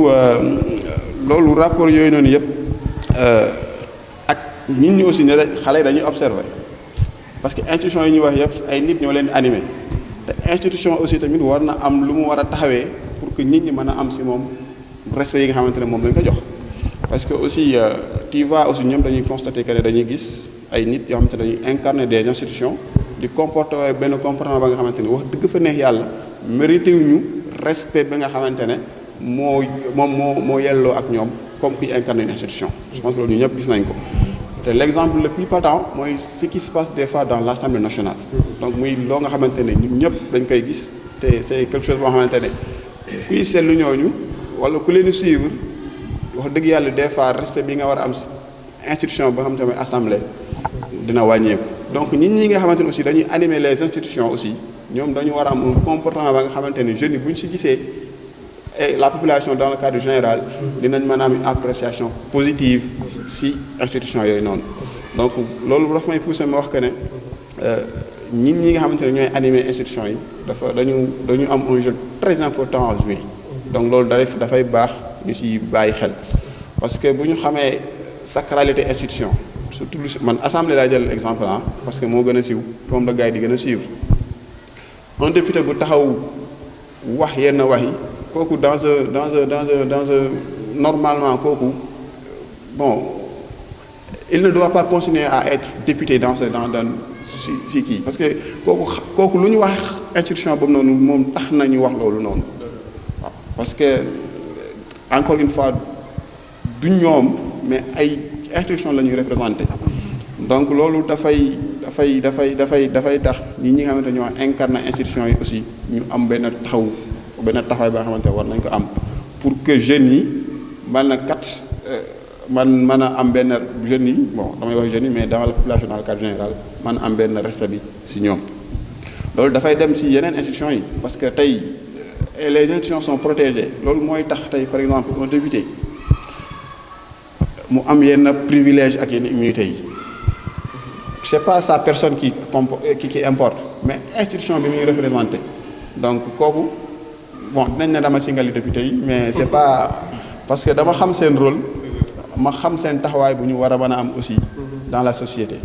loolu rapport yooyu noonu yëpp ak nit ñi aussi ne xale yi dañuy observer parce que institution yi ñuy wax yëpp ay nit ñoo leen di animer te institution aussi tamit war na am lu mu war a taxawee pour que nit ñi mën a am si moom respect yi nga xamante ne moom lañ ko jox parce que aussi tu vois aussi ñoom dañuy constater que ne dañuy gis ay nit yoo xamante ne dañuy incarner des institutions di comporter benn comportement ba nga xamante ne wax dëgg fa neex yàlla mérité ñu respect bi nga xamante ne moo yelloo ak ñoom comme kuy incarner une institution. Je pense que loolu ñu ñëpp gis nañ ko te l'exemple le plus patent mooy ce qui se passe des fois dans l'Assemblée nationale. donc muy loo nga xamante ne ñun ñëpp dañ koy gis te c'est quelque chose boo xamante ne kuy seetlu ñooñu wala ku leen suivre wax dëgg yàlla des fois respect bi nga war a am si institution boo xamante ne assemblée dina wàññeeku. donc nit ñi nga xamante ne aussi dañuy animer les institutions aussi ñoom dañu war a am un comportement ba nga xamante ne jeunes yi bu ñu si gisee et la population dans le cadre général dinañ mën a am une appréciation positive si institution yooyu noonu donc loolu dafa may pousser ma wax que ne nit ñi nga xamante ne ñooy animer institution yi dañu am un jeu très important à jouer donc loolu dafay baax ñu si bàyyi xel parce que bu ñu xamee sacralité institution surtout man assemblée laa jël exemple parce que moo gën a siiw moom la gars yi di gën a suivre un député bu taxaw wax yenn wax yi kooku dans un normalement kooku bon il ne doit pas continuer à être député dans si kii parce que kooku lu ñu wax institution boobu noonu moom tax na ñu wax loolu noonu waaw parce que encore une fois du ñoom mais ay institution la ñuy représenter donc loolu dafay tax ñi nga xamante ñoo incarné institution yi aussi ñu am benn taxawaay ba nga xamante war nañ ko am pour que jeunes yi mën a am benn jeunes yi bon damay wax jeunes yi mais dans la population dans le cadre général mën a am benn respect bi si ñoom loolu dafay dem si yeneen institutions yi parce que tey les institutions sont protégées loolu mooy tax tey par exemple un député mu am yenn privilège ak yenn immunité yi c'est pas sa personne qui importe mais institution bi muy représenté donc kooku bon dinañ ne dama singali député yi mais c'est pas parce que dama xam seen rôle ma xam seen taxawaay bu ñu war a mën a am aussi dans la société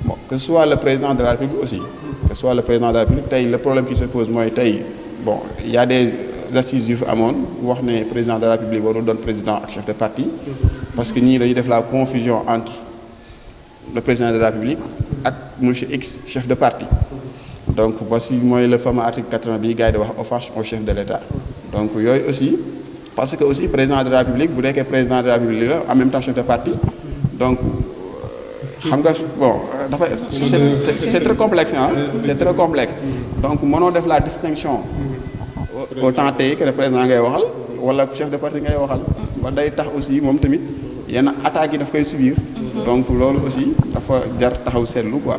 bon que ce soit le président de la République aussi que ce soit le président de la République tey le problème qui se pose mooy tey bon il y a des assises yu fi amoon wax ne président de la République warul doon président ak chef de parti parce que ñii dañuy def la confusion entre le président de la République ak monsieur X chef de parti donc voici mooy le fameux article 80 bi gars yi di wax offense au chef de l'État donc yooyu aussi parce que aussi président de la République bu nekkee président de la République la en même temps chef de parti donc xam nga bon dafa c'est très complexe hein c'est très complexe donc mënoo def la distinction autant tey que le président ngay waxal wala chef de parti ngay waxal ba day tax aussi moom tamit yenn attaques yi daf koy subir donc loolu aussi dafa jar taxaw seetlu quoi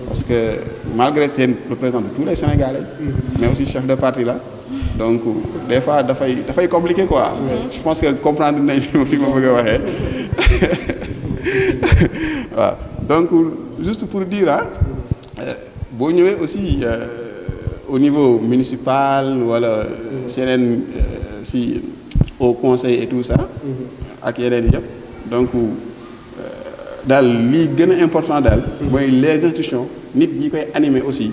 parce que malgré c'est le président de tous les Sénégalais mais aussi chef de parti là donc des fois dafay compliqué quoi je pense que comprendre nañ fi ma bëgg a waxee waaw donc juste pour dire ah boo ñëwee aussi au niveau municipal wala seneen si au conseil et tout ça ak yeneen yëpp donc daal lii gën a important daal mooy les institutions nit ñi koy animer aussi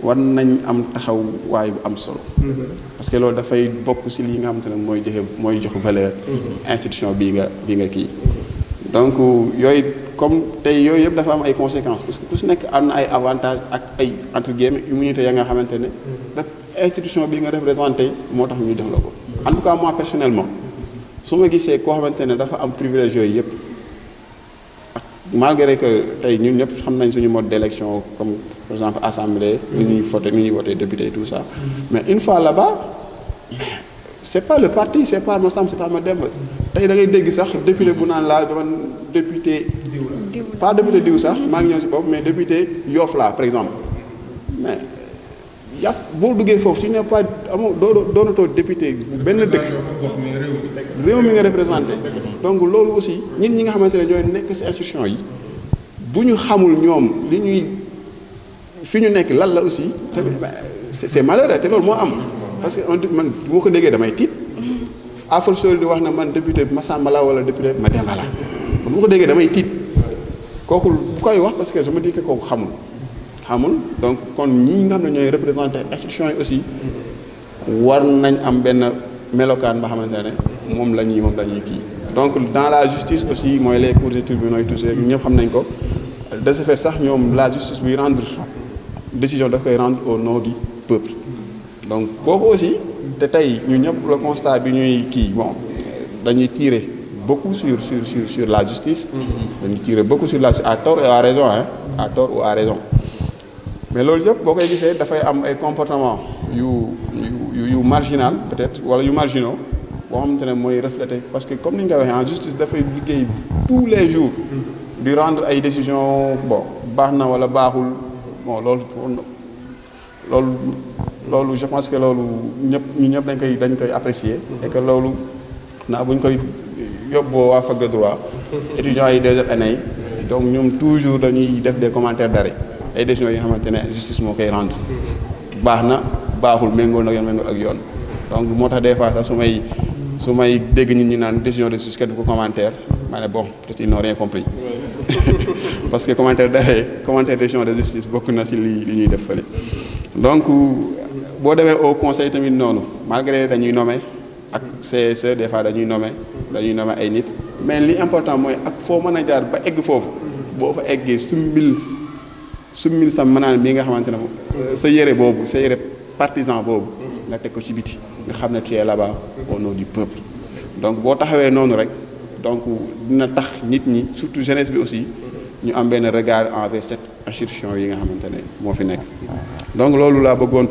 war nañ am taxawaay bu am solo parce que loolu dafay bokk ci li nga xamante ne mooy jox valeur institution bii nga kii donc yooyu comme tey yooyu yëpp dafa am ay conséquences parce que ku ci nekk am na ay avantages ak ay entre guillemets immunité ya nga xamante ne daf institution bi nga représenté moo tax ñu jox la ko en tout cas moi personnellement su ma gisee koo xamante ne dafa am privilège yooyu yëpp malgré que tey ñun ñëpp xam nañ suñu mode d'élection comme par exemple assemblée ni ñuy voté député et tout ça mais une fois là-bas c'est pas le parti c'est pas Massam c'est pas Mademba tey da ngay dégg sax député bu naan laa man député pas député diw sax maa ngi ñëw si bopp mais député Yoff la par exemple mais boo duggee foofu tu n'es pas amoo doonatoo député bu benn dëkk réew mi nga représenté donc loolu aussi ñun ñi nga xamante ne ñooy nekk ci institution yi bu ñu xamul ñoom li ñuy fi ñu nekk lan la aussi tamit c'est malheureux te loolu moo am parce que man bu ma ko déggee damay tiit à force di wax na man député Massamba la wala député Mademba la bu ma ko déggee damay tiit kooku bu koy wax parce que je me dis que kooku xamul donc kon ñii nga xam ne ñooy représenté institution yi aussi war nañ am benn melokaan ba xamante ne moom la ñuy kii donc dans la justice aussi mooy les cours et tribunaux yi tout ça ñëpp xam nañ ko de ce fait sax ñoom la justice buy rendre décision daf koy rendre au nom du peuple donc kooku aussi te tey ñu ñëpp le constat bi ñuy kii bon dañuy tirer beaucoup sur la justice dañuy tirer beaucoup sur la justice à tort et à raison hein à tort ou à raison mais loolu yëpp boo koy gisee dafay am ay comportement yu marginal peut-être wala yu marginaux boo xamante ne mooy refléter parce que comme ni ñu koy waxee en justice dafay liggéey tous les jours di rendre ay décisions bon baax na wala baaxul bon loolu je pense que loolu ñu ñëpp dañ koy apprécier et que loolu naa bu ñu koy yóbboo waa fac de droit étudiants yi deuxième année yi donc ñoom toujours dañuy def des commentaires d'arrêt ay décisions yi nga xamante ne justice moo koy rendre baax na baaxul méngóol ak yoon donc moo tax des fois sax su may dégg nit ñi naan décision de justice kenn du ko commentaire ma ne bon peut-être ils n'ont rien compris parce que commentaire décision de justice bokk na ci li ñuy def fële donc boo demee au conseil tamit noonu malgré dañuy nommer ak CSE des fois dañuy nommer ay nit mais li important mooy ak foo mën a jaar ba egg foofu boo fa eggee summil sa mënaan bi nga xamante ne sa yére partisan boobu nga teg ko ci biti nga xam ne tu es là-bas au nom du peuple donc boo taxawee noonu rek donc dina tax nit ñi surtout jeunesse bi aussi ñu am benn regard envers cette institution yi nga xamante ne moo fi nekk donc loolu laa bëggoon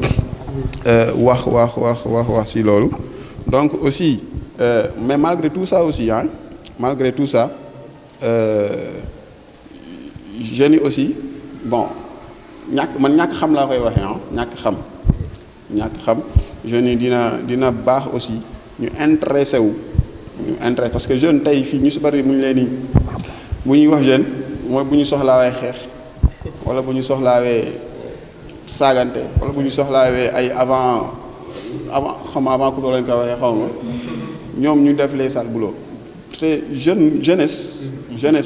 wax ci loolu donc aussi mais malgré tout ça aussi jeunes yi aussi bon ñàkk xam laa koy waxee ñàkk xam jeunes yi dina baax aussi ñu intéressé parce que jeune tey fii ñu si bari bu ñuy wax jeune mooy bu ñu soxlaa waay xeex wala bu ñu soxlaawee saagante wala bu ñu soxlaawee ay avant couteau lañ ko waxee xaw ma ñoom ñu def les sales boulots te jeunesse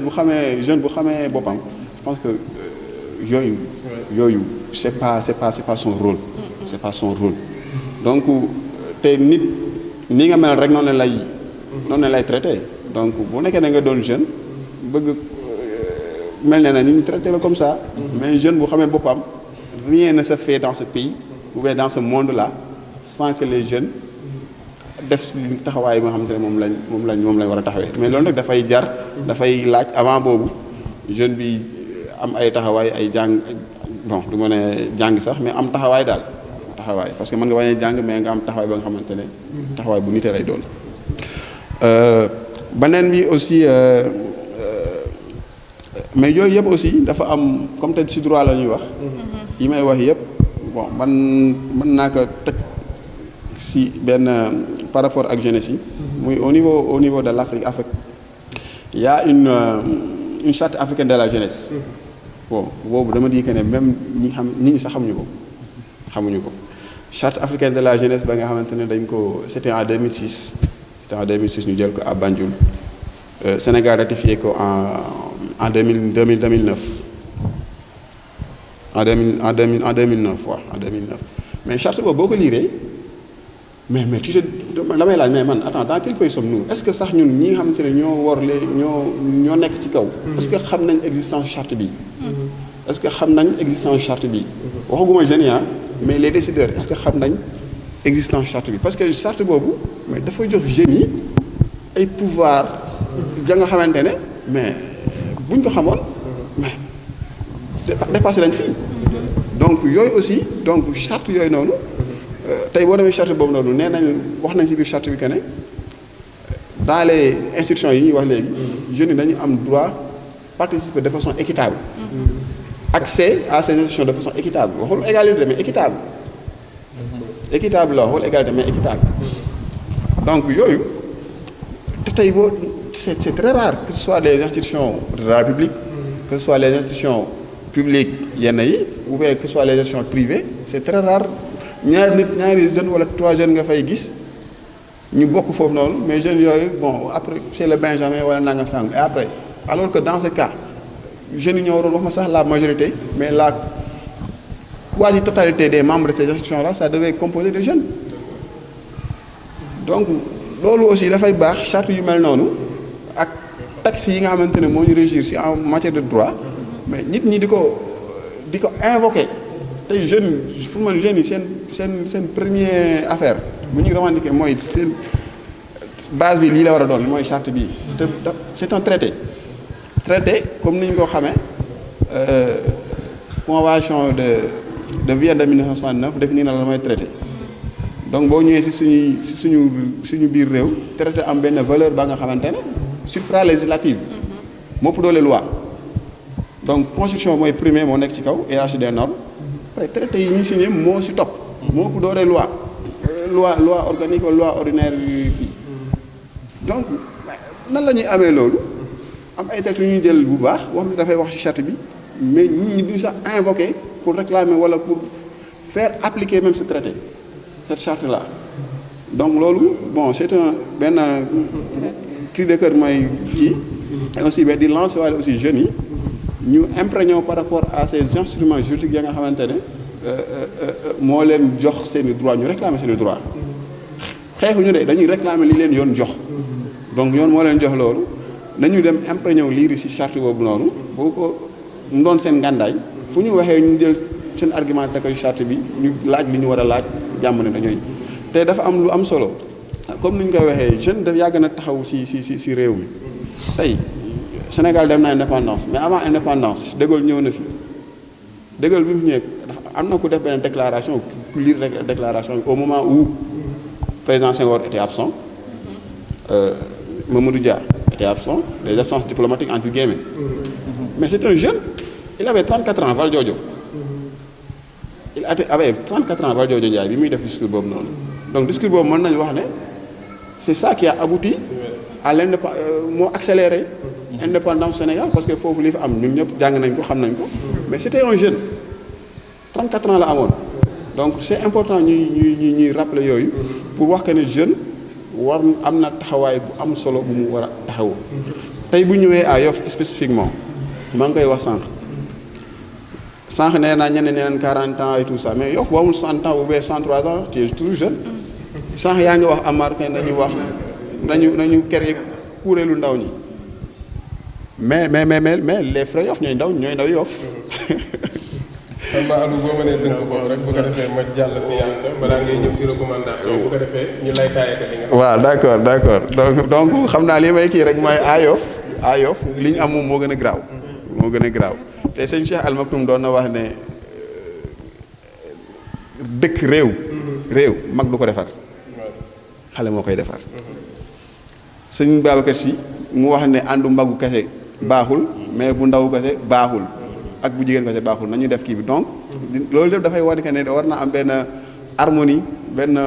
bu xamee boppam je pense que yooyu c'est pas son rôle. C'est pas son rôle. Donc te nit ni nga mel rek noonu lay traité donc bu nekkee da nga doon jeune bëgg mel ne na ñu traité la comme ça. mais jeune bu xamee boppam rien ne se fait dans ce pays ou bien dans ce monde là sans que les jeunes def taxawaay bi nga xamante ne moom lañ war a taxawee mais loolu nag dafay laaj avant boobu jeune bi am ay taxawaay ay jàng bon du ma ne jàng sax mais am taxawaay daal taxawaay parce que mën nga bañ a jàng mais nga am taxawaay ba nga xamante ne taxawaay bu nite lay doon. beneen bi aussi mais yooyu yëpp aussi dafa am comme te ci droit la ñuy wax. yi may wax yëpp bon man mën naa ko teg si benn par rapport ak jeunesse yi. muy au niveau de Afrique il y a une charte africaine de la jeunesse. bon boobu dama di que ne même ñi ñi sax xamuñu ko charte africaine de la jeunesse ba nga xamante ne dañ ko c'était en 2006 ñu jël ko à Banjul Sénégal ratifié ko en 2009 en 2009 waaw en 2009 mais charte boobu boo ko liiree mais tu sais damay laaj mais man attends dans quel pays sommes-nous est-ce que sax ñun ñi nga xamante ne ñoo nekk ci kaw. est-ce que xam nañ existence charte bi. est-ce que xam nañ existence charte bi. waxaguma jeunes yi mais les décideurs est-ce que xam nañ existence charte bi parce que charte boobu mais dafa jox jeunes yi ay pouvoir ja nga xamante ne mais buñ ko xamoon mais dépassé nañ fii. donc yooyu aussi donc charte yooyu noonu. tey boo demee charte boobu noonu nee nañ wax nañ ci biir charte bi que ne dans les institutions yi ñuy wax léegi jeunes yi dañu am droit participer de façon équitable. accès à ces institutions de façon équitable waxul égalité mais équitable. équitable la waxul égalité mais équitable. donc yooyu te tey boo c'est très rare que ce soit des institutions de la République que ce soit les institutions publiques yenn yi ou bien que ce soit les institutions privées c'est très rare. ñaari jeunes wala 3 jeunes nga fay gis ñu bokk foofu noonu mais jeunes yooyu bon après c'est le Benjamin wala nangam sang et après alors que dans ce cas jeunes yi ñoo waroon wax ma sax la majorité mais la quasi totalité des membres de ces institutions là ça devait composer de jeunes donc loolu aussi dafay baax charte yu mel noonu ak textes yi nga xamante ne moo ñu régir ci en matière de droit mais nit ñi di ko invoquer tey jeunes pour man jeunes yi seen première affaire bu ñuy revendiquer mooy base bi lii la war a doon mooy charte bii te c'est un traité comme ni ñu ko xamee convention de Vienne de 1969 définir na la mooy traité donc boo ñëwee ci suñu biir réew traité am benn valeur ba nga xamante ne supralégislative moo ëpp doole loi donc constitution mooy premier moo nekk ci kaw hiérarchie des normes après traité yi ñu signé moo ci topp moo ëpp doole loi organique wala loi ordinaire kii donc nan la ñuy amee loolu am ay traité yu ñuy jël bu baax wax ni dafay wax ci charte bi mais ñii duñu sax invoqué pour réclamer wala pour faire appliquer même ce traité cette charte là donc loolu bon c'est benn cri de cœur mooy kii et aussi ba di lancer waale aussi jeunes yi ñu imprégné par rapport à ces instruments juridiques ya nga xamante ne moo leen jox seeni droit ñu réclamer seeni droit xeexuñu de dañuy réclamer li leen yoon jox donc yoon moo leen jox loolu nañu dem imprégné wu lire ci charte boobu noonu boo ko mu doon seen ngàndaay fu ñu waxee ñu jël seen argument teg ko charte bi ñu laaj li ñu war a laaj jàmm ne dañooy te dafa am lu am solo comme ni ñu koy waxee jeune daf yàgg na taxaw ci réew mi tey Sénégal dem na indépendance mais avant indépendance De Gaulle ñëw na fi De Gaulle bi mu ñëwee dafa am na ku def benn déclaration ku lire rek déclaration au moment où président Senghor était absent Mamadou Dia était absent des absences diplomatiques entre guillemets mais c'est un jeune il avait 34 ans Valdiodio il avait 34 ans Valdiodio Ndiaye bi muy def discours boobu noonu donc discours boobu mën nañu wax ne c'est ça qui a abouti à l'indépendance moo accéléré indépendance Sénégal parce que foofu li fa am ñun ñëpp jàng nañ ko xam nañ ko mais c'était un jeune 34 ans la amoon donc c'est important ñuy rappeler yooyu pour wax que ne jeune war am na taxawaay bu am solo bu mu war a taxawu tey bu ñëwee à Yoff spécifiquement maa ngi koy wax sànq nee naa ñeneen neen 40 ans et tout ça mais Yoff bu amul 100 ans ou bien 103 ans tu es toujours jeune sànq yaa ngi wax Amar que nañu créer kuréelu ndaw ñi mais les frères Yoff ñooy ndaw Yoff. xam naa Aliou boo mënee dënk foofu rek bu ko defee ma jàll si yàlla balaa ngay ñëw si recommandation bu ko defee ñu lay taayee li nga. waaw d'accord donc xam naa li may kii rek mooy à Yoff li ñu am moom moo gën a garaaw. moo gën a garaaw te sëñ Cheikh Al Maktoum doon na wax ne dëkk réew mag du ko defar xale moo koy defar. sëñ Babacar Sy mu wax ne àndu mbagu kese baaxul mais bu ndaw kese baaxul. ak bu jigéen ko ci baaxul nañu def kii bi donc loolu lépp dafay wane que ne war na am benn harmonie benn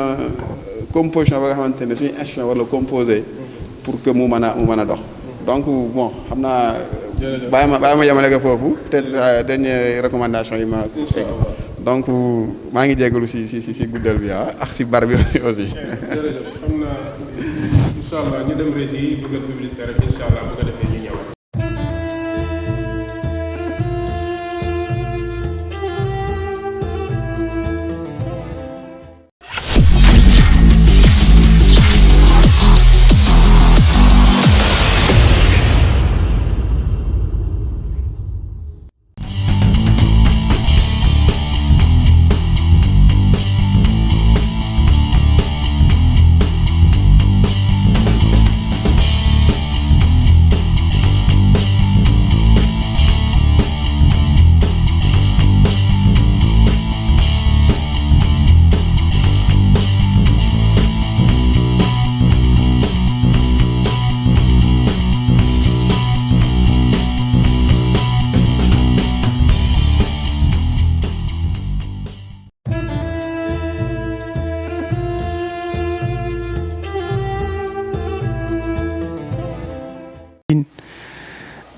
composition ba nga xamante ne suñu institution war la composer pour que mu mën a dox donc bon xam naa bàyyi ma yemale ko foofu peut-être dernière recommandation yi ma fekk donc maa ngi jégalu si guddal bi ak si bar bi aussi jërëjëf xam naa incha allah ñu dem régie dugal publicité rek incha allah bu ko defee ñu ñëw.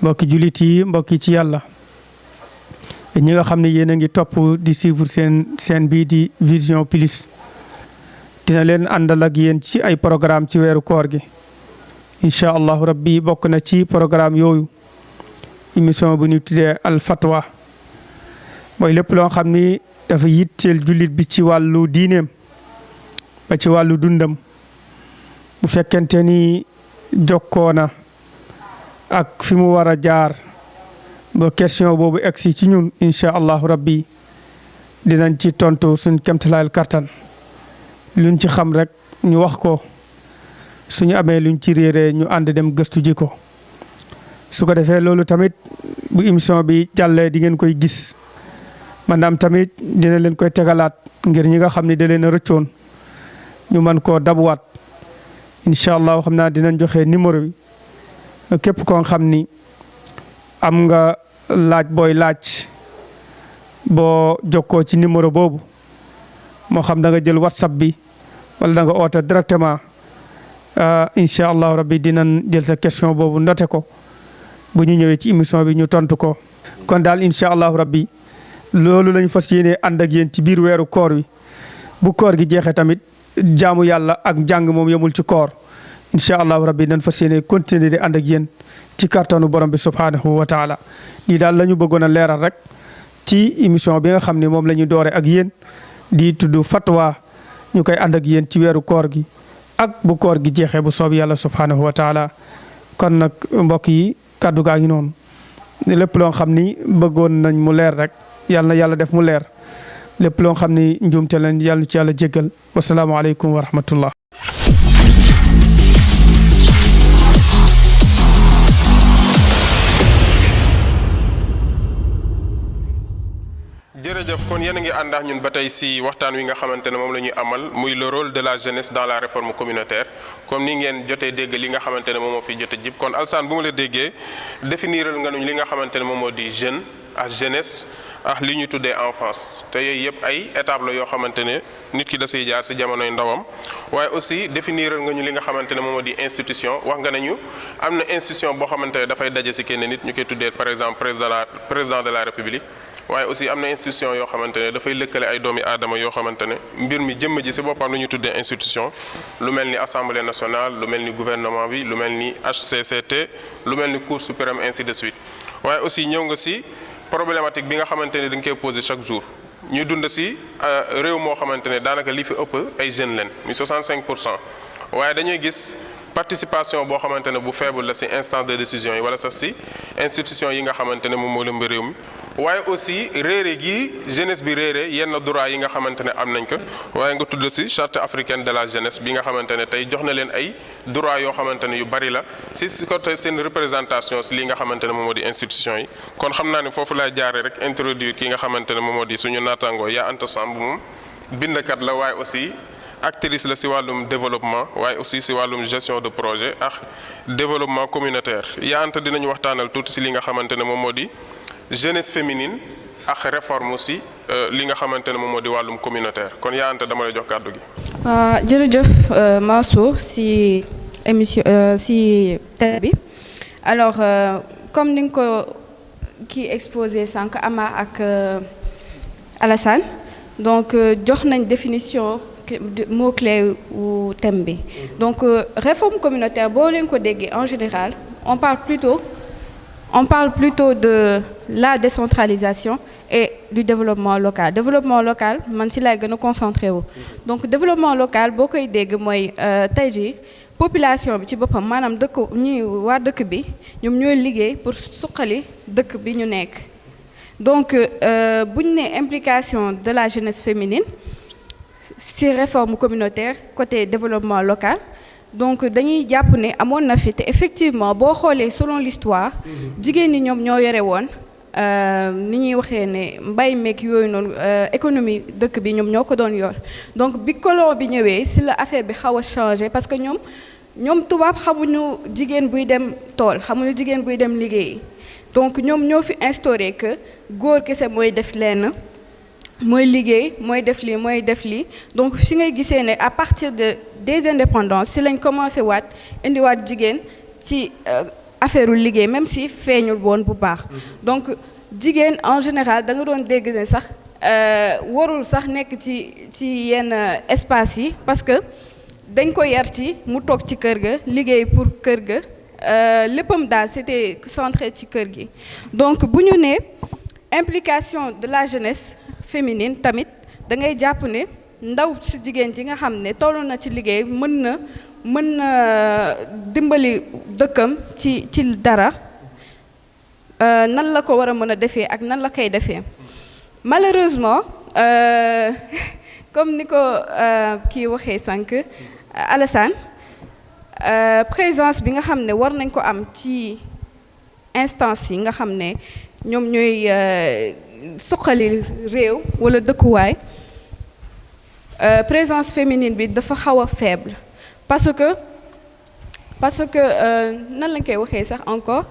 mbokki jullit yi mbokki ci yàlla ñi nga xam ne yéen a ngi topp di suivre seen bii di Vision Plus dina leen àndal ak yéen ci ay programme ci weeru koor gi incha allahu rabbi bokk na ci programme yooyu émission bu ñu tuddee al fatwa mooy lépp loo xam ni dafa yitteel jullit bi ci wàllu diineem ba ci wàllu dundam bu fekkente ni jokkoona ak fi mu war a jaar ba question boobu egsi ci ñun incha allahu rabbi dinañ ci tontu suñ kemtalaayal kattan luñ ci xam rek ñu wax ko suñu amee luñ ci réeree ñu ànd dem gëstu ji ko su ko defee loolu tamit bu émission bi jàllee di ngeen koy gis maanaam tamit dina leen koy tegalaat ngir ñi nga xam ne da leen a rëccoon ñu mën koo dabuwaat incha allah xam naa dinañ joxe numéro bi képp koo xam ni am nga laaj booy laaj boo jokkoo ci numéro boobu moo xam da nga jël whatsapp bi wala da nga oote directement incha allahu rabbi dinañ jël sa question boobu noté ko bu ñu ñëwee ci émission bi ñu tontu ko. kon daal incha allahu rabbi loolu lañ fas yéenee ànd ak yéen ci biir weeru koor wi bu koor gi jeexee tamit jaamu yàlla ak njàng moom yemul ci koor incha allahu rabbi nañ fas yéenee continuer di ànd ak yéen ci kattanu borom bi subhanahu wa taala lii daal la ñu bëggoon a leeral rek ci émission bi nga xam ne moom la ñu doore ak yéen di tudd fatwa ñu koy ànd ak yéen ci weeru koor gi ak bu koor gi jeexee bu soob yàlla subhanahu wa taala kon nag mbokk yi kaddu gaa ngi noonu lépp loo xam ni bëggoon nañ mu leer rek yàlla na yàlla def mu leer lépp loo xam ni njuumte lañ yàlla ci yàlla jéggal wasalaamaaleykum wa rahmatullah. jërëjëf kon yéen a ngi ànd ak ñun ba tey si waxtaan wi nga xamante ne moom la ñuy amal muy le rôle de la jeunesse dans la réforme communautaire comme ni ngeen jotee dégg li nga xamante ne moom moo fi jot a jib kon Alsaan bu ma la déggee définiral nga nuñ li nga xamante ne moom moo di jeune ak jeunesse ak li ñu tuddee enfance te yooyu yëpp ay étape la yoo xamante ne nit ki da siy jaar si jamonoy ndawam waaye aussi définiral nga ñu li nga xamante ne moom moo di institution wax nga nañu am na institution boo xamante ne dafay daje si kenn nit ñu koy tuddee par exemple président de la république waaye aussi am na institution yoo xamante ne dafay lëkkale ay doomi aadama yoo xamante ne mbir mi jëmm ji ci boppam lu ñu tuddee institution lu mel ni assemblée nationale lu mel ni gouvernement bi lu mel ni HCCT lu mel ni cour suprême ainsi de suite waaye aussi ñëw nga ci problématique bi nga xamante ne dañ koy poser chaque jour ñuy dund ci réew moo xamante ne daanaka li fi ëpp ay jeunes leen mi 65% waaye dañuy gis participation boo xamante ne bu faible la ci instance de décision yi wala sax ci institution yi nga xamante ne moom moo lëmb réew mi waaye aussi réere gi jeunesse bi réere yenn droit yi nga xamante ne am nañ ko waaye nga tudd ci charte africaine de la jeunesse bi nga xamante ne tey jox na leen ay droit yoo xamante ne yu bari la ci côté seen représentation ci li nga xamante ne moom moo di institution yi kon xam naa ne foofu laay jaaree rek introduire ki nga xamante ne moom moo di suñu naataangoo yaa Anta Samb moom bindkat la waaye aussi actrice la ci wàllum développement waaye aussi ci wàllum gestion de projet ak développement communautaire yaa Anta dinañu waxtaanal tuuti ci li nga xamante ne moom moo di jeunesse féminine ak réforme aussi li nga xamante ne moom moo di wàllum communautaire kon yaa Anta dama lay jox kàddu gi. jërëjëf Mansour ci émission ci thème bi alors comme ni nga ko kii exposé sànq Ama ak Alassane donc jox nañ définition mot clé wu thème bi donc réforme communautaire boo leen ko déggee en général on parle plutôt de la décentralisation et du développement local développement local man ci lay gën a concentré wu donc développement local boo koy dégg mooy tey jii population bi ci boppam maanaam waa dëkk bi ñoom ñooy liggéey pour suqali dëkk bi ñu nekk donc bu ñu nee implication de la jeunesse féminine ci réforme communautaire côté développement local donc dañuy jàpp ne amoon na fi te effectivement boo xoolee selon l'histoire jigéen ñi ñoom ñoo yore woon ni ñuy waxee ne mbay meeg yooyu noonu économie dëkk bi ñoom ñoo ko doon yor donc bi colon bi ñëwee ci la affaire bi xaw a changé parce que ñoom tubaab xamuñu jigéen buy dem tool xamuñu jigéen buy dem liggéey donc ñoom ñoo fi instauré que góor kese mooy def lenn mooy liggéey mooy def lii donc si ngay gisee ne à partir des indépendances si lañ commencé indiwaat jigéen ci affaire u liggéey même si feeñul woon bu baax donc jigéen en général da nga doon dégg ne sax warul sax nekk ci yenn espace yi parce que dañ ko yar ci mu toog ci kër ga liggéey pour kër ga léppam daal c'était centré ci kër gi donc bu ñu nee implication de la jeunesse féminine tamit da ngay jàpp ne ndaw si jigéen ji nga xam ne toll na ci liggéey mën na dimbali dëkkam ci dara nan la ko war a mën a defee ak nan la koy defee malheureusement comme ni ko kii waxee sànq Alassane présence bi nga xam ne war nañ ko am ci instance yi nga xam ne ñoom ñooy suqali réew wala dëkkuwaay présence féminine bi dafa xaw a faible parce que nan lañ koy waxee sax encore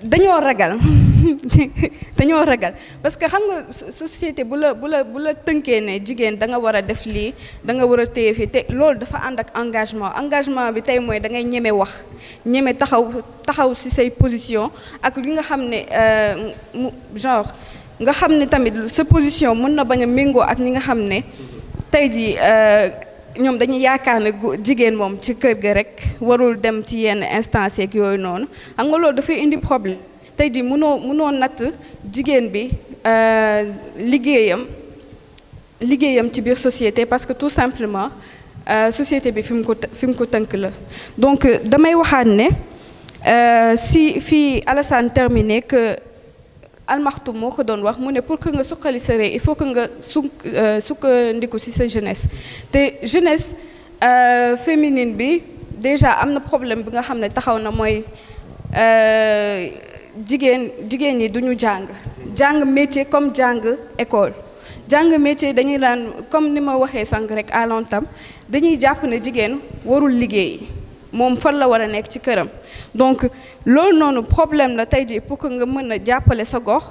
dañoo ragal parce que xam nga société bu la tënkee ne jigéen da nga war a def lii da nga war a téye fii te loolu dafa ànd ak engagement bi tey mooy da ngay ñeme wax ñeme taxaw ci say position ak li nga xam ne genre nga xam ne tamit sa position mën na bañ a méngoo ak ñi nga xam ne tey jii ñoom dañuy yaakaar ne jigéen moom ci kër ga rek warul dem ci yenn instance yeeg yooyu noonu xam nga loolu dafay indi problème tey jii mënoo natt jigéen bi liggéeyam ci biir société parce que tout simplement société bi fi mu ko tënk la donc damay waxaat ne si fii Alassane terminé que Almakhtoum moo ko doon wax mu ne pour que nga suqali sa réew il faut que nga sukkandiku ci sa jeunesse te jeunesse féminine bi déjà am na problème bi nga xam ne taxaw na mooy jigéen ñi duñu jàng métier comme jàng école jàng métier dañuy daan comme ni ma waxee sànq rek à l'entame dañuy jàpp ne jigéen warul liggéey moom fan la war a nekk ci këram donc loolu noonu problème la tey jii pour que nga mën a jàppale sa gox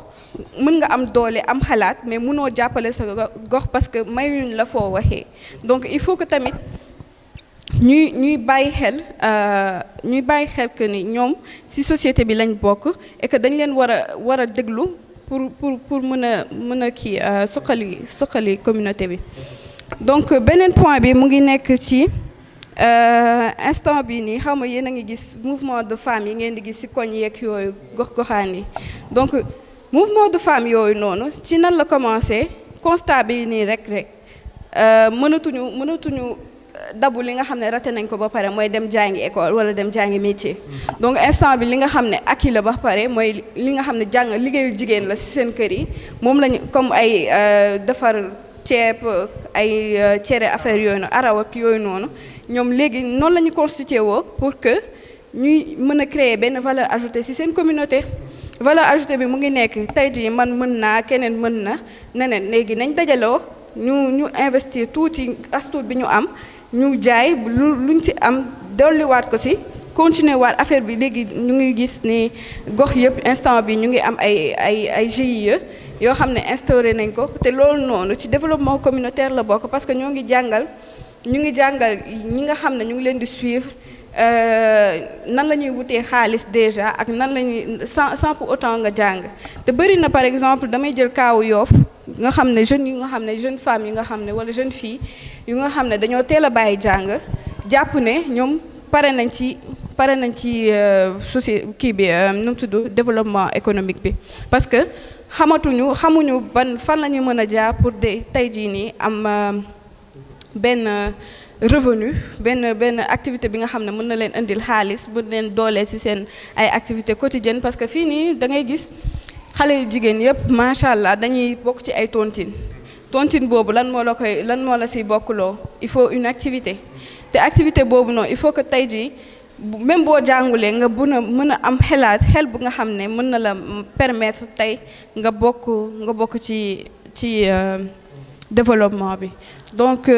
mën nga am doole am xalaat mais mënoo jàppale sa gox parce que mayuñ la foo waxee donc il faut que tamit ñuy bàyyi xel que ni ñoom ci société bi lañ bokk et que dañ leen war a déglu pour mën a kii suqali communauté bi. Donc beneen point bi mu ngi nekk ci instant bi nii xaw ma yéen a ngi gis mouvement de femmes yi ngeen di gis ci koñ yeeg yooyu gox-goxaan yi. Donc mouvement de femmes yooyu noonu ci nan la commencé constat bi nii rek mënatuñu dabu li nga xam ne raté nañ ko ba pare mooy dem jàngi école wala dem jàngi métier. Donc instant bi li nga xam ne acquis la ba pare mooy li nga xam ne liggéeyu jigéen la ci seen kër yi moom lañu comme ay defar ceeb ay cere affaire yooyu noonu araw ak yooyu noonu ñoom léegi noonu la ñu constitué woo pour que ñuy mën a créer benn valeur ajoutée ci seen communauté. Valeur ajoutée bi mu ngi nekk tey jii man mën naa keneen mën na neneen léegi nañ dajaloo ñu investir tuuti as tuut bi ñu am ñu jaay luñ ci am dolliwaat ko ci continuer waat affaire bi léegi ñu ngi gis ni gox yëpp instant bi ñu ngi am ay GIE yoo xam ne instauré nañ ko te loolu noonu ci développement communautaire la bokk parce que ñu ngi jàngal ñi nga xam ne ñu ngi leen di suivre nan la ñuy wutee xaalis déjà ak nan la ñuy sans pour autant nga jàng te bëri na par exemple damay jël kaawu Yoff nga xam ne jeunes yi nga xam ne jeune femmes yi nga xam ne wala jeune fille yu nga xam ne dañoo teel a bàyyi jàng jàpp ne ñoom pare nañ ci société kii bi nu mu tudd développement économique bi parce que xamuñu fan la ñuy mën a jaar pour de tey jii nii am benn revenu benn activité bi nga xam ne mën na leen indil xaalis bu leen doolee ci seen ay activités quotidiennes parce que fii nii da ngay gis xale yu jigéen yëpp macha allah dañuy bokk ci ay tontine boobu lan moo la ci bokkuloo il faut une activité te activité boobu noonu il faut que tey jii même boo jàngulee nga mën a am xel bu nga xam ne mën na la permettre tey nga bokk ci développement bi. Donc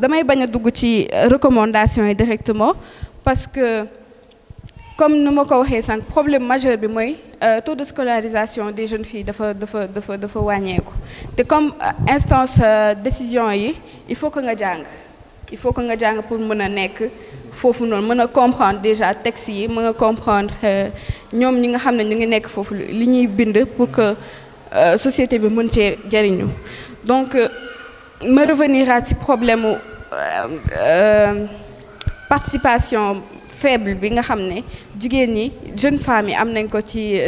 damay bañ a dugg ci recommandations yi directement parce que comme nu ma ko waxee sànq problème majeur bi mooy taux de scolarisation des jeunes filles dafa wàññeeku te comme instance décision yi il faut que nga jàng pour mën a nekk foofu noonu mën a comprendre déjà texte yi mën a comprendre ñoom ñi nga xam ne ñu ngi nekk foofu li ñuy bind pour que société bi mën cee jariñu donc ma revenir ci problème mu participation faible bi nga xam ne jigéen ñi jeunes femmes yi am nañ ko ci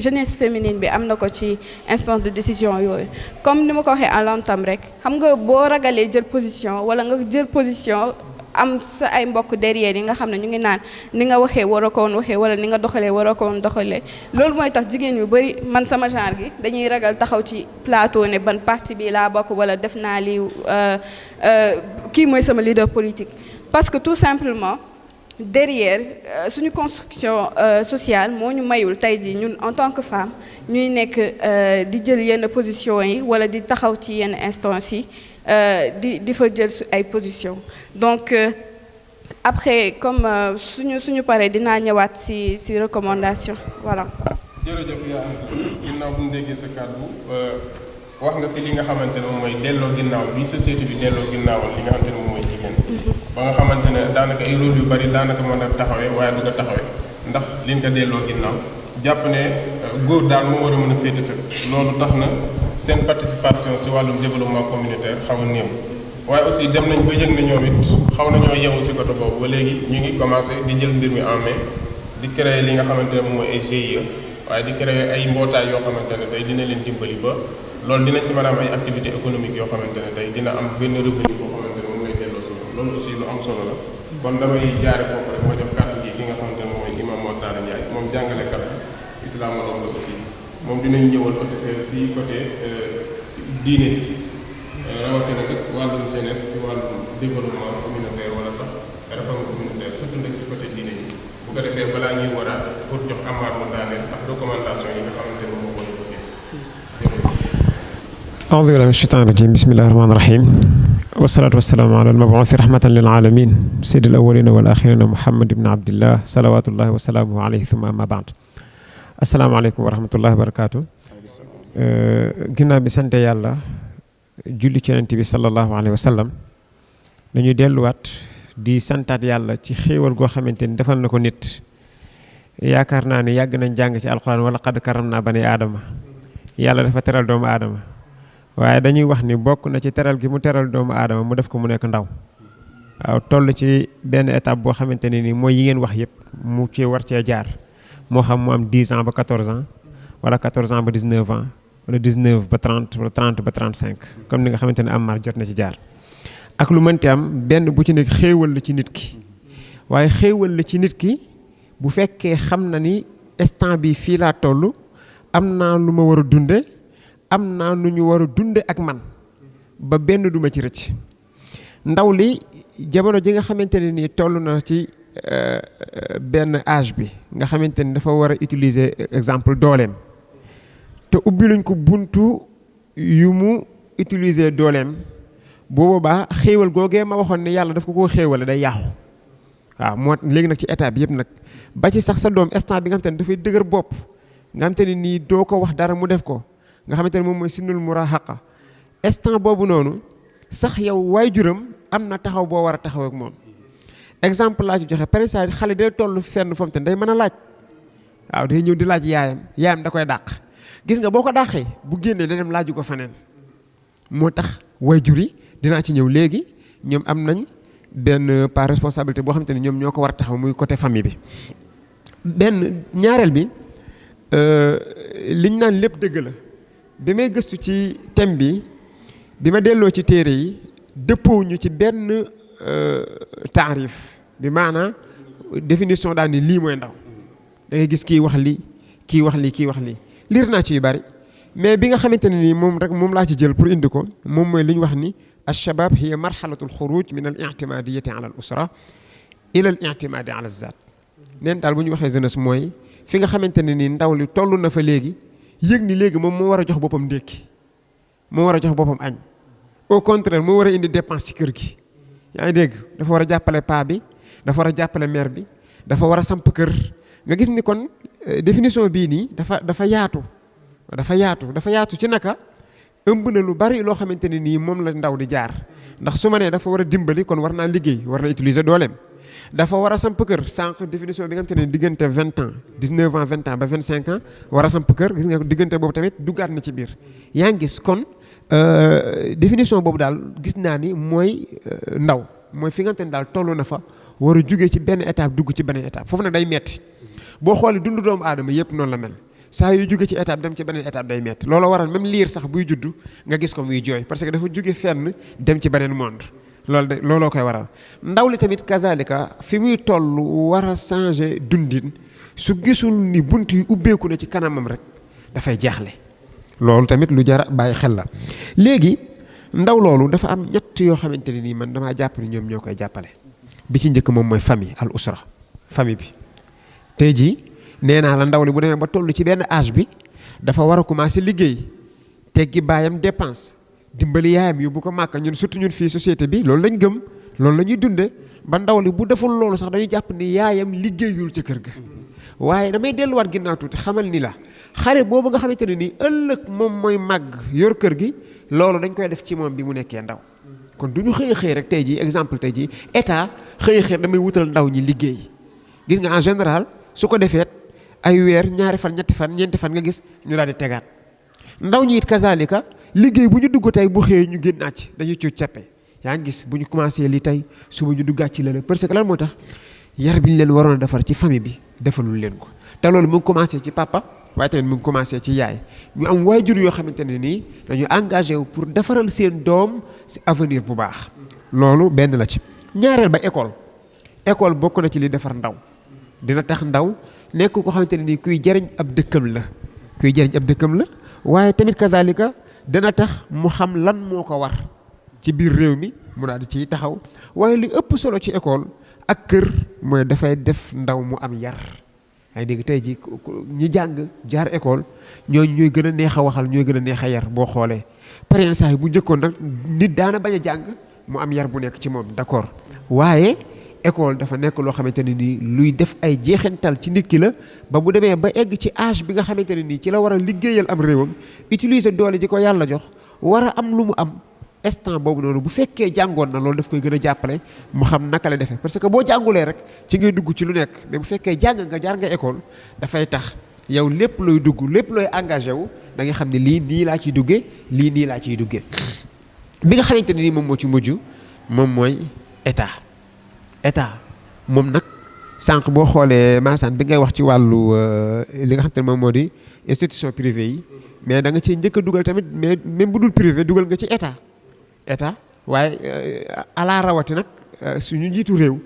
jeunesse féminine bi am na ko ci instance de décision yooyu comme ni ma ko waxee à l'entame rek xam nga boo ragalee jël position wala nga jël position am sa ay mbokk derrière yi nga xam ne ñu ngi naan ni nga waxee waroo ko woon waxee wala ni nga doxalee waroo ko woon doxalee loolu mooy tax jigéen yu bari man sama genre gi dañuy ragal taxaw ci plateau ne ban parti bi laa bokk wala def naa lii kii mooy sama leader politique parce que tout simplement derrière suñu construction sociale moo ñu mayul tey jii ñun en tant que femme ñuy nekk di jël yenn position yi wala di taxaw ci yenn instances yi di fa jël ay position donc après comme suñu paree dinaa ñëwaat ci recommandation voilà. jërëjëf yaa ginnaaw bu ñu déggee sa kàddu wax nga ci li nga xamante ne moom mooy delloo ginnaaw bi société bi delloo ginnaawal li nga xamante ne moom mooy jigéen ba nga xamante ne daanaka ay rôle yu bari daanaka mën a taxawee waaye du ko taxawee ndax liñ ko delloo ginnaaw jàpp ne góor daal moo war a mën a féete fépp loolu tax na seen participation ci wàllum développement communautaire xaw a néew waaye aussi dem nañ ba yëg ne ñoom it xaw nañoo yeewu ci côté boobu ba léegi ñu ngi commencé di jël mbir mi en main di créer li nga xamante ne moom mooy ay GIE waaye di créer ay mbootaay yoo xamante ne tey dina leen dimbali ba loolu dinañ ci mën a am ay activité économique yoo xamante ne tey dina am benn revenu boo xamante ne moom lay delloo ci loolu aussi lu am solo la kon damay jaare foofu rek ma jox kàddu gi ki nga xamante ne moom mooy imam Mor Talla Ndiaye moom jàngalekat islamologue la aussi moom dinañ ñëwal ci côté diine ji rawatina nag wàllum jeunesse ci wàllum développement communautaire wala sax réforme communautaire surtout nag ci côté diine ji bu ko defee balaa ñuy war a pour jox amaat mu daaneel ak recommandation yi nga xamante ne moom moo ko bëggee. أعوذ بالله من الشيطان الرجيم بسم الله الرحمن الرحيم والصلاة والسلام على المبعوث رحمة للعالمين سيد الأولين والآخرين محمد بن عبد الله صلوات الله وسلامه عليه ثم أما بعد السلام عليكم ورحمة الله وبركاته ginnaaw bi sant yàlla julli ci Yonent bi sallallahu alayhi wa sallam dañuy delluwaat di santaat yàlla ci xéewal goo xamante ni defal na ko nit yaakaar naa ne yàgg nañ jàng ci alxuraan wala qad karamnaa bani aadama yàlla dafa teral doomu aadama waaye dañuy wax ni bokk na ci teral gi mu teral doomu aadama mu def ko mu nekk ndaw waaw toll ci benn étape boo xamante ne nii mooy yi ngeen wax yëpp mu ci war cee jaar moo xam mu am 10 ans ba 14 ans wala 14 ans ba 19 ans wala 19 ba 30 wala 30 ba 35 comme ni nga xamante ne Ammar jot na ci jaar ak lu mënti am benn bu ci nekk xéewal la ci nit ki waaye xéewal la ci nit ki bu fekkee xam na ni instant bi fii laa toll am naa lu ma war a dunde am naa nu ñu war a dunde ak man ba benn duma ci rëcc ndaw li jamono ji nga xamante ne nii toll na ci benn âge bi nga xamante ni dafa war a utiliser exemple dooleem te ubbi luñ ko buntu yu mu utiliser dooleem bu boobaa xéewal googee ma waxoon ne yàlla daf ko koo xéewale day yàqu waaw moo léegi nag ci état bi yëpp nag ba ci sax sa doom instant bi nga xamante ne dafay dëgër bopp nga xamante ne nii doo ko wax dara mu def ko nga xamante ne moom mooy sinnul murahaqa instant boobu noonu sax yow waajuram am na taxaw boo war a taxaw ak moom exemple laa ci joxe par exemple xale day toll fenn foofu te day mën a laaj waaw day ñëw di laaj yaayam da koy dàq gis nga boo ko dàqee bu génnee da dem laaju ko feneen moo tax waajur yi dinaa ci ñëw léegi ñoom am nañ benn par responsabilité boo xamante ne ñoom ñoo ko war a taxaw muy côté famille bi benn ñaareel bi liñ naan lépp dëgg la bi may gëstu ci thème bi ma delloo ci téere yi dëppoo ñu ci benn taarif bi maanaam définition daal ni lii mooy ndaw da ngay gis kii wax lii kii wax lii kii wax lii liir naa ci yu bari mais bi nga xamante ne nii moom rek moom laa ci jël pour indi ko moom mooy li ñu wax ni alshabab hiya marxalatu alxuruj min al ictimadiyati ala al usra ila al ictimadi ala zat neen daal bu ñu waxee jeunesse mooy fi nga xamante ne nii ndaw li toll na fa léegi yëg ni léegi moom moo war a jox boppam ndékki moo war a jox boppam añ au contraire moo war a indi dépense ci kër gi yaa ngi dégg dafa war a jàppale paa bi dafa war a jàppale mère bi dafa war a samp kër nga gis ni kon définition bii nii dafa yaatu ci naka ëmb na lu bari loo xamante ne nii moom la ndaw di jaar ndax su ma nee dafa war a dimbali kon war naa liggéey war na utiliser dooleem dafa war a samp kër sànq définition bi nga xamante ne diggante 20 ans 19 ans 20 ans ba 25 ans war a samp kër gis nga diggante boobu tamit duggaat na ci biir yaa ngi gis kon définition boobu daal gis naa ni mooy ndaw mooy fi nga xamante ne daal toll na fa war a jugee ci benn étape dugg ci beneen étape foofu nag day metti boo xoolee dundu doomu aadama yëpp noonu la mel saa yu jóge ci étape dem ci beneen étape day metti looloo waral même liir sax buy juddu nga gis ko muy jooy parce que dafa jóge fenn dem ci beneen monde looloo koy waral ndaw li tamit kazalika fi muy toll war a changer dundin su gisul ni bunt yu ubbeeku na ci kanamam rek dafay jaaxle loolu tamit lu jar a bàyyi xel la léegi ndaw loolu dafa am ñett yoo xamante ne nii man damaa jàpp ni ñoom ñoo koy jàppale bi ci njëkk moom mooy famille al usra famille bi tey jii nee naa la ndaw li bu demee ba toll ci benn âge bi dafa war a commencer liggéey teggi baayam dépense dimbali yaayam yóbbu ko màkka ñun surtout ñun fii société bi loolu lañ gëm loolu la ñuy dunde ba ndaw li bu deful loolu sax dañuy jàpp ni yaayam liggéeyul ca kër ga waaye damay delluwaat ginnaaw tuuti xamal ni la xale boobu nga xamante ne nii ëllëg moom mooy màgg yor kër gi loolu dañ koy def ci moom bi mu nekkee ndaw kon du ñu xëy rek tey jii exemple tey jii état xëy damay wutal ndaw ñi liggéey gis nga en général su ko defee ay weer ñaari fan ñetti fan ñeenti fan nga gis ñu daal di tegaat ndaw ñi it kazalika liggéey bu ñu dugg tey bu xëyee ñu génnaat ci dañuy cuuc cappe yaa ngi gis bu ñu commencé lii tey suba ñu duggaat ci lële parce que lan moo tax yar bi ñu leen waroon a defar ci famille bi defalul leen ko te loolu mu ngi commencé ci papa waaye tamit mu ngi commencé ci yaay ñu am waajur yoo xamante ne nii dañu engagé wu pour defaral seen doom si avenir bu baax loolu benn la ci ñaareel ba école bokk na ci li defar ndaw dina tax ndaw nekk ko xamante ne nii kuy jëriñ ab dëkkam la waaye tamit kazalika dana tax mu xam lan moo ko war ci biir réew mi mu daal di ciy taxaw waaye li ëpp solo ci école ak kër mooy dafay def ndaw mu am yar ay dégg tey ji ñi jàng jaar école ñooñu ñooy gën a neex a waxal ñooy gën a neex a yar boo xoolee pareen saa yi bu njëkkoon nag nit daana bañ a jàng mu am yar bu nekk ci moom d'accord waaye école dafa nekk loo xamante ne nii luy def ay jeexantal ci nit ki la ba bu demee ba egg ci âge bi nga xamante ne nii ci la war a liggéeyal am réewam utiliser doole ji ko yàlla jox war a am lu mu am instant boobu noonu bu fekkee jàngoon na loolu daf koy gën a jàppale mu xam naka la defee parce que boo jàngulee rek ci ngay dugg ci lu nekk mais bu fekkee jàng nga jaar nga école dafay tax yow lépp looy dugg lépp looy engagé wu da nga xam ne lii nii laa ciy duggee lii nii laa ciy duggee. bi nga xamante ne nii moom moo ci mujj moom mooy état moom nag sànq boo xoolee maanaam bi ngay wax ci wàllu li nga xamante ne moom moo di institution privée yi mais da nga ciy njëkk a dugal tamit mais même bu dul privé dugal nga ci état waaye ala rawati nag suñu njiitu réew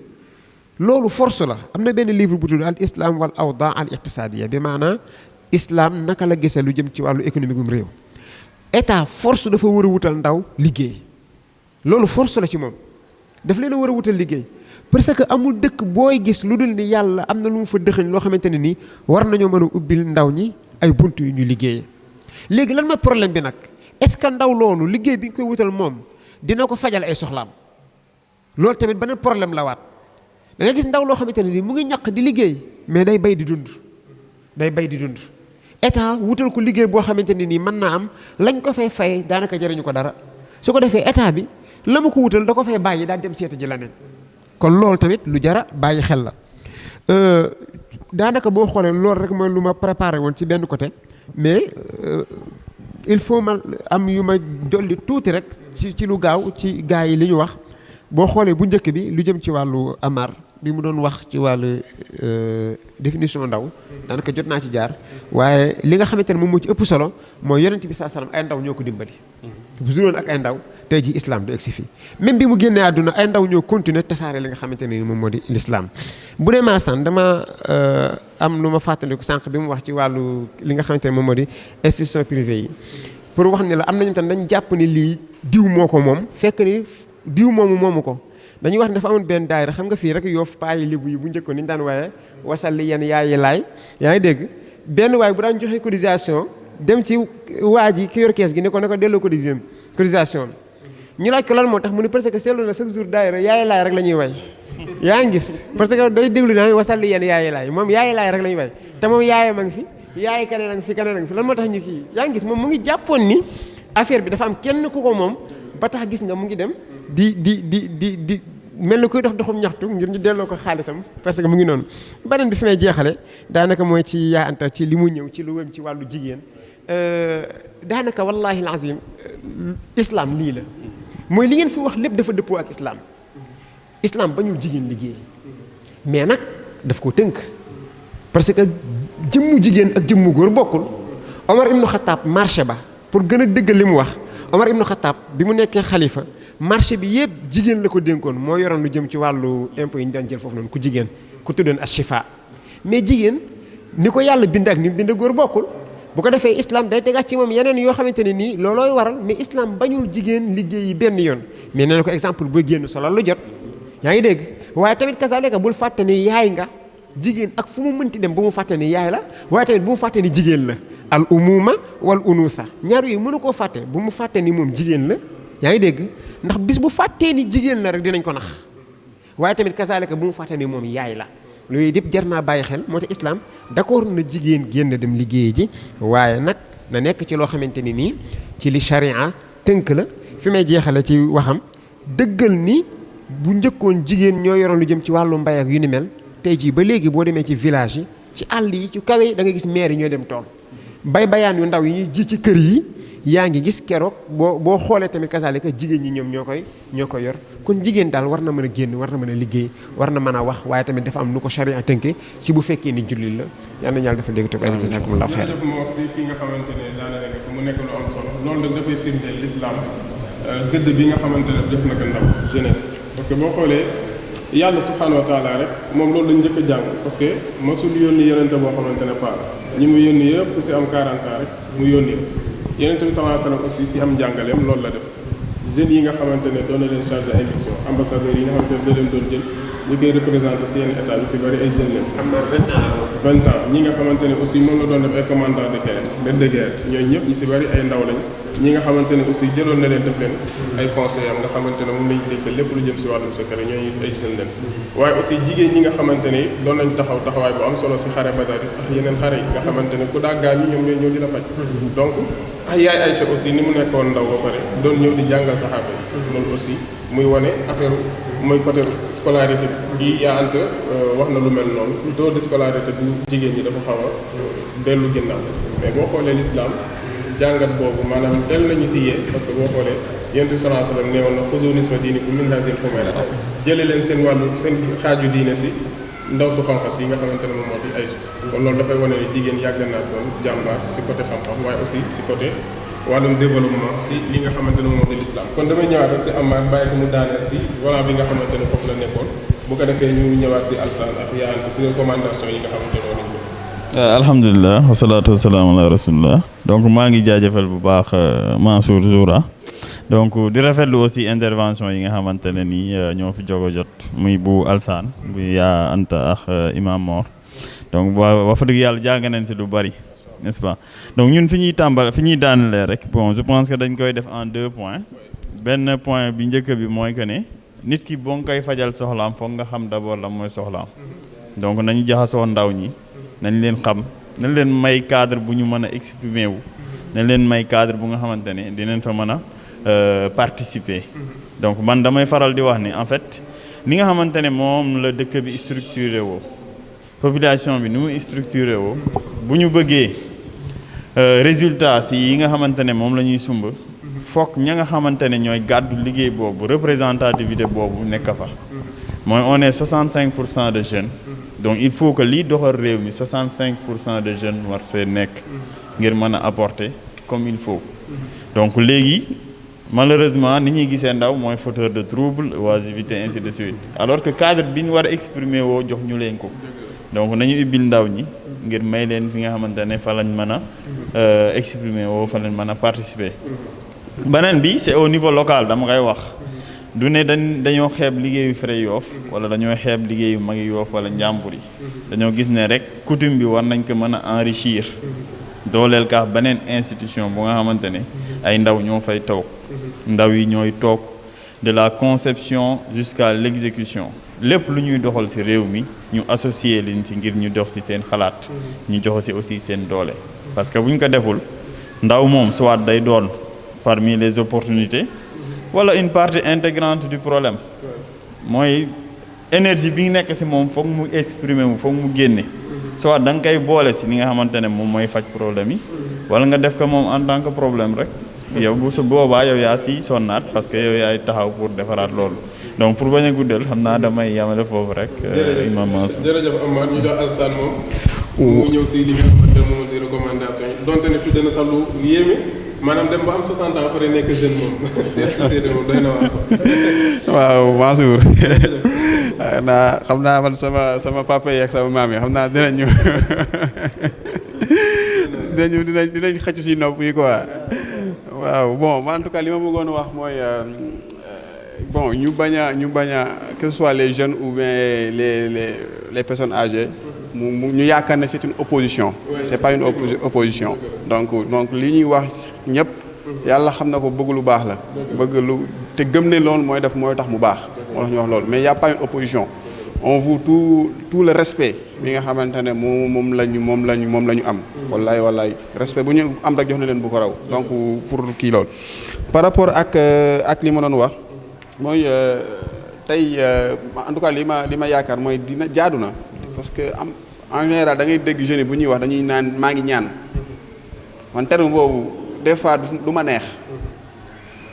loolu force la. am na benn livre bu tudd al islam wal awda al iqtisadiya bi maanaam islam naka la gisee lu jëm ci wàllu économique um réew. état force dafa war a wutal ndaw liggéey loolu force la ci moom daf leen a war a wutal liggéey parce que amul dëkk booy gis lu dul ni yàlla am na lu mu fa dëxëñ loo xamante ne nii war nañoo mën a ubbil ndaw ñi ay bunt yu ñu liggéeyee. léegi lan mooy problème bi nag est-ce que ndaw loolu liggéey bi ñu koy wutal moom dina ko fajal ay soxlaam loolu tamit beneen problème la waat da nga gis ndaw loo xamante ne nii mu ngi ñaq di liggéey mais day bay di dund état wutal ko liggéey boo xamante ne nii mën naa am lañ ko fay fay daanaka jëriñu ko dara su ko defee état bi la ma ko wutal da ko fay bàyyi daal dem seeti ji leneen kon loolu tamit lu jara bàyyi xel la. daanaka boo xoolee loolu rek mooy lu ma préparé woon ci benn côté mais il faut ma am yu ma dolli tuuti rek ci lu gaaw ci gaa yi li ñu wax boo xoolee bu njëkk bi lu jëm ci wàllu Amar bi mu doon wax ci wàllu définition ndaw daanaka jot naa ci jaar waaye li nga xamante ne moom moo ci ëpp solo mooy yonent bi saa salaam ay ndaw ñoo ko dimbali. bu duloon ak ay ndaw tey ji islam du egsi fii même bi mu génnee àdduna ay ndaw ñoo continuer tasaare li nga xamante ne ni moom moo di l'islam. bu dee Maasaan dama am lu ma fàttaliku sànq bi mu wax ci wàllu li nga xamante ne moom moo di institution privée yi pour wax ne la am nañu tam dañ jàpp ni lii diw moo ko moom fekk ni diw moomu ko. dañuy wax ne dafa amoon benn daayira xam nga fii rek Yoff paa yi Lebu yi bu njëkkoon ni ñu daan waaye wasal li yenn yaayi laay yaa ngi dégg benn waay bu daan joxe cotisation dem ci waa ji ki yor kees gi ne ko delloo cotisation bi ñu laaj ko lan moo tax mu ne parce que seetlu na chaque jour daayira yaayi laay rek la ñuy way yaa ngi gis parce que day déglu naa wasal li yenn yaayi laay moom yaayi laay rek la ñuy way te moom yaayam a ngi fi yaayi kaneen a ngi fi lan moo tax ñu kii yaa ngi gis moom mu ngi jàppoon ni affaire bi dafa am kenn ku ko moom ba tax gis nga mu ngi dem di mel na koy doxum ñaxtu ngir ñu delloo ko xaalisam parce que mu ngi noonu. beneen bi fi may jeexale daanaka mooy ci yaa anta ci li mu ñëw ci lu wëm ci wàllu jigéen daanaka wallahi alazim islam lii la mooy li ngeen fi wax lépp dafa dëppoo ak islam bañul jigéen liggéey mais nag daf ko tënk parce que jëmmu jigéen ak jëmmu góor bokkul. Omar ibnu Xataab marché ba pour gën a dëggal li mu wax Omar ibnu Xataab bi mu nekkee xalifa marché bi yëpp jigéen la ko dénkoon moo yoroon lu jëm ci wàllu impôt yi ñu daan jël foofu noonu ku jigéen ku tuddoon ashifa mais jigéen ni ko yàlla bind ak ni mu bind góor bokkul bu ko defee islam day tegaat ci moom yeneen yoo xamante ne nii loolooy waral mais islam bañul jigéen liggéey yi benn yoon mais nee na ko exemple booy génn solo lu jot yaa ngi dégg waaye tamit kasaaleka bul fàtte ni yaay nga jigéen ak fu mu mënti dem bu mu fàtte ni yaay la waaye tamit bu mu fàtte ni jigéen la al umuma wal unusa ñaar yooyu mënu koo fàtte bu mu fàtte ni moom jigéen la yaa ngi dégg ndax bis bu fàttee ni jigéen la rek dinañ ko nax waaye tamit kasaaleka bu mu fàtte ni moom yaay la loolu yëpp jar naa bàyyi xel moo tax islam d'accord na jigéen génn dem liggéey ji waaye nag na nekk ci loo xamante ni nii ci li charia tënk la fi may jeexale ci waxam dëggal ni bu njëkkoon jigéen ñoo yoroon lu jëm ci wàllu mbay ak yu ni mel tey jii ba léegi boo demee ci village yi ci àll yi ci kawe yi da nga gis maire yi ñoo dem tool bayaan yu ndaw yi ñuy ji ci kër yi yaa ngi gis keroog boo xoolee tamit kasaalika jigéen ñi ñoom ñoo koy yor kon jigéen daal war na mën a génn war na mën a liggéey war na mën a wax waaye tamit dafa am nu ko charia tënke si bu fekkee ni jullit la yal na yàlla dafa dégg toog ay jazakumullahu xayran fi nga xamante ne daanaka nekk mu nekk lu am solo loolu nag dafay firndeel l'islam gëdd bi nga xamante ne def na ko ndaw jeunesse parce que boo xoolee yàlla subhanahu wa taala rek moom loolu lañ njëkk a jàng parce que masul yónni yonente boo xamante ne pas ñi mu yónni yëpp ku si am 40 ans rek mu yónni yonente bi sallallahu alayhi wasallam aussi si am njàngaleem loolu la def jeunes yi nga xamante ne doon na leen chargé ay mission ambassadeurs yi nga xamante ne da leen doon jël ñu koy représenté si yenn état yu si bëri ay jeunes leen am na 20 ans ñi nga xamante ne aussi moom la doon def ay commandant de guerre ñooñu ñëpp ñu si bëri ay ndaw lañ ñi nga xamante ne aussi jëloon na leen def leen ay conseillers am nga xamante ne moom lañu dénk lépp lu jëm si wàllum secret ñooñu ay jeunes leen waaye aussi jigéen ñi nga xamante ne doon nañ taxaw taxawaay bu am solo si xare Badar yi ak yeneen xare yi nga xamante ne ku daa gaañu ñoom ñooy ñëw di la faj donc ay yaay Aïcha aussi ni mu nekkoon ndaw ba pare doon ñëw di jàngal saxaaba yi loolu aussi muy wane affaire mooy côté scolarité bi yaa ante wax na lu mel noonu taux de scolarité bu jigéen ñi dafa xaw a dellu ginnaaw mais boo xoolee l'islam jàngat boobu maanaam del nañu si yee parce que boo xoolee yonent bi sallallahu alayhi wasallam nee woon na xuzu nisfa diinikum min haazihil humayra jële leen seen wàllu seen xaaju diine si ndaw su xam-xam yi nga xamante ne moom moo di Aïcha kon loolu dafay wane ne jigéen yàgg naa doon jàmbaar si côté xam-xam waaye aussi si côté wàllum développement si li nga xamante ne moom moo di l'islam kon damay ñëwaat rek si Amar bàyyi ko mu daaneel si voilà bi nga xamante ne foofu la nekkoon bu ko defee ñu ñëwaat si Alsaan ak yaante si recommandation yi nga xamante ne nañ ko alhamdulilah wasalaatu wasalaam ala rasulillah donc maa ngi jaajëfal bu baax Mansour Zoura donc di rafetlu aussi intervention yi nga xamante ne nii ñoo fi jogo jot muy bu Alsaan bu yaa Anta ak Imam Mor donc wax dëgg yàlla jàng nañ si lu bari n'est-ce pas donc ñun fi ñuy daanelee rek bon je pense que dañ koy def en 2 points benn point bi njëkk bi mooy que ne nit ki boo nga koy fajal soxlaam foog nga xam d'abord la mooy soxlaam donc nañu jaxasoo ndaw ñi nañ leen xam nañ leen may cadre bu ñu mën a exprimer wu nañ leen may cadre bu nga xamante ne dinañ fa mën a participer donc man damay faral di wax ni en fait ni nga xamante ne moom la dëkk bi structuré woo population bi ni mu structuré woo bu ñu bëggee résultat si yi nga xamante ne moom la ñuy sumb fokk ña nga xamante ne ñooy gàddu liggéey boobu représentativité boobu nekk fa mooy on est 65% de jeunes donc il faut que lii doxal réew mi 65% de jeunes war see nekk ngir mën a apporter comme il faut donc léegi malheureusement ni ñuy gisee ndaw mooy fauteur de trouble oisiveté ainsi de suite alors que cadre bi ñu war a exprimer woo jox ñu leen ko donc nañu ubbil ndaw ñi ngir may leen fi nga xamante ne fa lañ mën a exprimer woo fa lañ mën a participer beneen bi c'est au niveau local dama koy wax du ne dañoo xeeb liggéeyu Fray Yoff wala dañoo xeeb liggéeyu Magi Yoff wala njàmbur yi dañoo gis ne rek coutume bi war nañ ko mën a enrichir dooleel kaax beneen institution bu nga xamante ne ay ndaw ñoo fay toog ndaw yi ñooy toog de la conception jusqu'à l'exécution lépp lu ñuy doxal ci réew mi ñu associer leen ci ngir ñu dox ci seen xalaat ñu jox ci aussi seen doole parce que bu ñu ko deful ndaw moom soit day doon parmi les opportunités wala une partie intégrante du problème mooy énergie bi nekk ci moom foog mu exprimer wu foog mu génne soit da nga koy boole ci li nga xamante ne moom mooy faj problème yi wala nga def ko moom en tant que problème rek yow bu su boobaa yow yaa ci sonnaat parce que yow yaay taxaw pour defaraat loolu donc pour bañ a guddal xam naa damay yamale foofu rek. Imam Mansour jërëjëf Amar ñu jox Alsaan moom. mu ñëw ci li nga xamante ne moom di recommandation yi donte ne tudd na sax lu yéeme maanaam dem ba am 60 ans après nekk jeune moom seen société moom doy na waar ko. waaw Mansour xam naa man sama papa yi ak sama maam yi xam naa dinañ xëcc suñu nopp yi quoi waaw bon en tout cas li ma bëggoon wax mooy bon ñu bañ a que ce soit les jeunes ou bien les personnes âgées ñu yaakaar ne c'est une opposition c'est pas une opposition donc li ñuy wax ñëpp yàlla xam na ko bëgg lu baax la bëgg lu te gëm ne loolu mooy tax mu baax moo tax ñu wax loolu mais y a pas une opposition on voue tout le respect bi nga xamante ne moom lañu am wallaay respect bu ñu am rek jox na leen bu ko raw donc pour kii loolu par rapport ak li ma doon wax mooy tey en tout cas li ma yaakaar mooy dina jaadu na parce que en général da ngay dégg jeunes yi bu ñuy wax dañuy naan maa ngi ñaan man terme boobu des fois du ma neex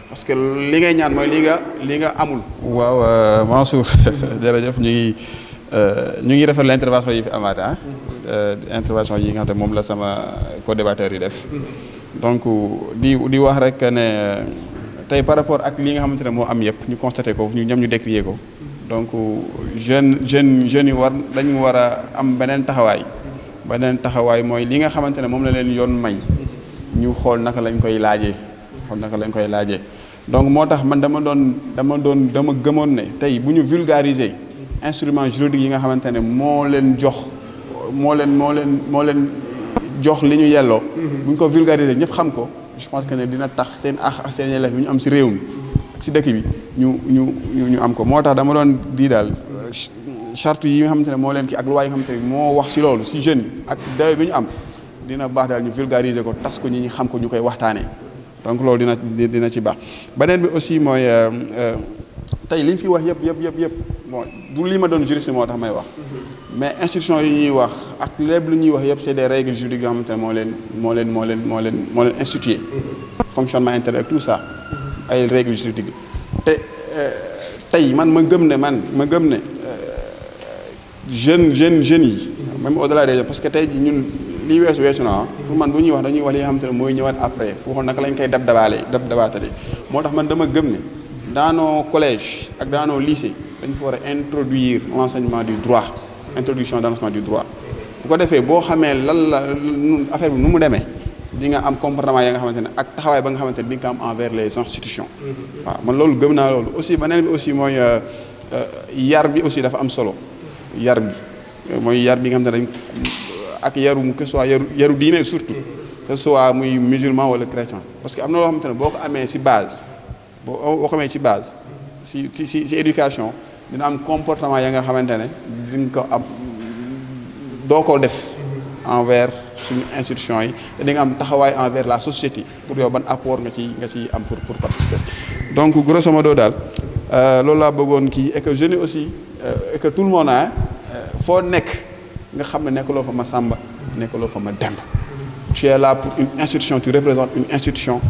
parce que li ngay ñaan mooy li nga amul. waaw Mansour jërëjëf ñu ngi rafetlu l'intervention yi fi amaat intervention yi nga xam ne moom la sama co-débatteur yi def donc di wax rek ne tey par rapport ak li nga xamante ne moo am yëpp ñu constaté ko ñu décrier ko donc jeunes yi dañu war a am beneen taxawaay mooy li nga xamante ne moom la leen yoon may ñu xool naka lañ koy laajee donc moo tax man dama gëmoon ne tey bu ñu vulgariser instrument juridique yi nga xamante ne moo leen jox li ñu yelloo bu ñu ko vulgariser ñëpp xam ko je pense que ne dina tax seen ak seen yelleef bi ñu am si réew mi ak si dëkk bi ñu am ko moo tax dama doon di daal charte yi nga xamante ne moo leen kii ak loi yi nga xamante ne moo wax si loolu si jeunes ak dayo bi ñu am dina baax daal ñu vulgariser ko tas ko ñi xam ko ñu koy waxtaanee donc loolu dina ci baax beneen bi aussi mooy tey li ñu fi wax yëpp bon du li ma doon juriste moo tax may wax mais institution yi ñuy wax ak lépp lu ñuy wax yëpp c'est des règles juridiques yoo xamante ne moo leen institué fonctionnement intérieur ak tout ça ay règles juridiques te tey ma gëm ne jeunes yi même au-delà des jeunes parce que tey ñun lii weesu na pour man bu ñuy wax dañuy wax li nga xamante ne mooy ñëwaat après waxoon naka lañ koy dabaatale moo tax man dama gëm ne dans nos collèges ak dans nos lycées dañ ko war a introduire l'enseignement du droit introduction de l'enseignement du droit bu ko defee boo xamee lan la affaire bi nu mu demee di nga am comportement ya nga xamante ne ak taxawaay ba nga xamante ne di nga ko am envers les institutions waaw man loolu gëm naa loolu aussi beneen bi aussi mooy yar bi aussi dafa am solo yar bi nga xam ne dañ ak yaru que soit yaru diine surtout que soit muy musulman wala chrétien parce que am na loo xamante ne boo ko amee ci base boo ko amee ci base ci éducation dina am comportement ya nga xamante ne di nga ko am doo ko def envers suñu institution yi te di nga am taxawaay envers la société pour yow ban apport nga ci am pour participer donc grosso modo daal loolu laa bëggoon kii et que jeunes aussi et que tout le monde foo nekk nga xam ne nekkuloo fa ma Samba nekkuloo fa ma Demba tu es là pour une institution tu représentes une institution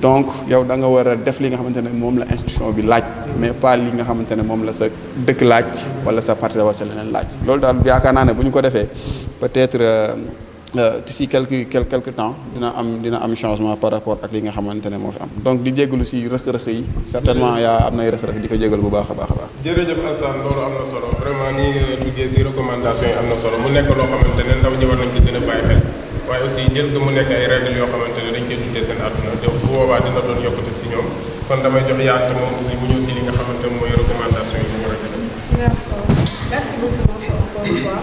donc yow da nga war a def li nga xamante ne moom la institution bi laaj mais pas li nga xamante ne moom la sa dëkk laaj wala sa parti wala sa leneen laaj loolu daal yaakaar naa ne bu ñu ko defee peut-être d'ici quelque temps dina am changement par rapport ak li nga xamante ne moo fi am donc di jégalu si rëq-rëq yi certainement am nay rëq-rëq di ko jégalu bu baax a baax. jërëjëf Alassane loolu am na solo vraiment nii nga duggee si recommandation yi am na solo mu nekk loo xamante ne ndaw ñi war nañ ci gën a bàyyi xel waaye aussi jël ko mu nekk ay règles yoo xamante ne dañ koy dundee seen àdduna te bu boobaa dina doon yokkute si ñoom kon damay jox yaatu moom aussi mu ñëw si li nga xamante ne mooy recommandation yi ñu war a def. d'accord merci beaucoup monsieur encore une fois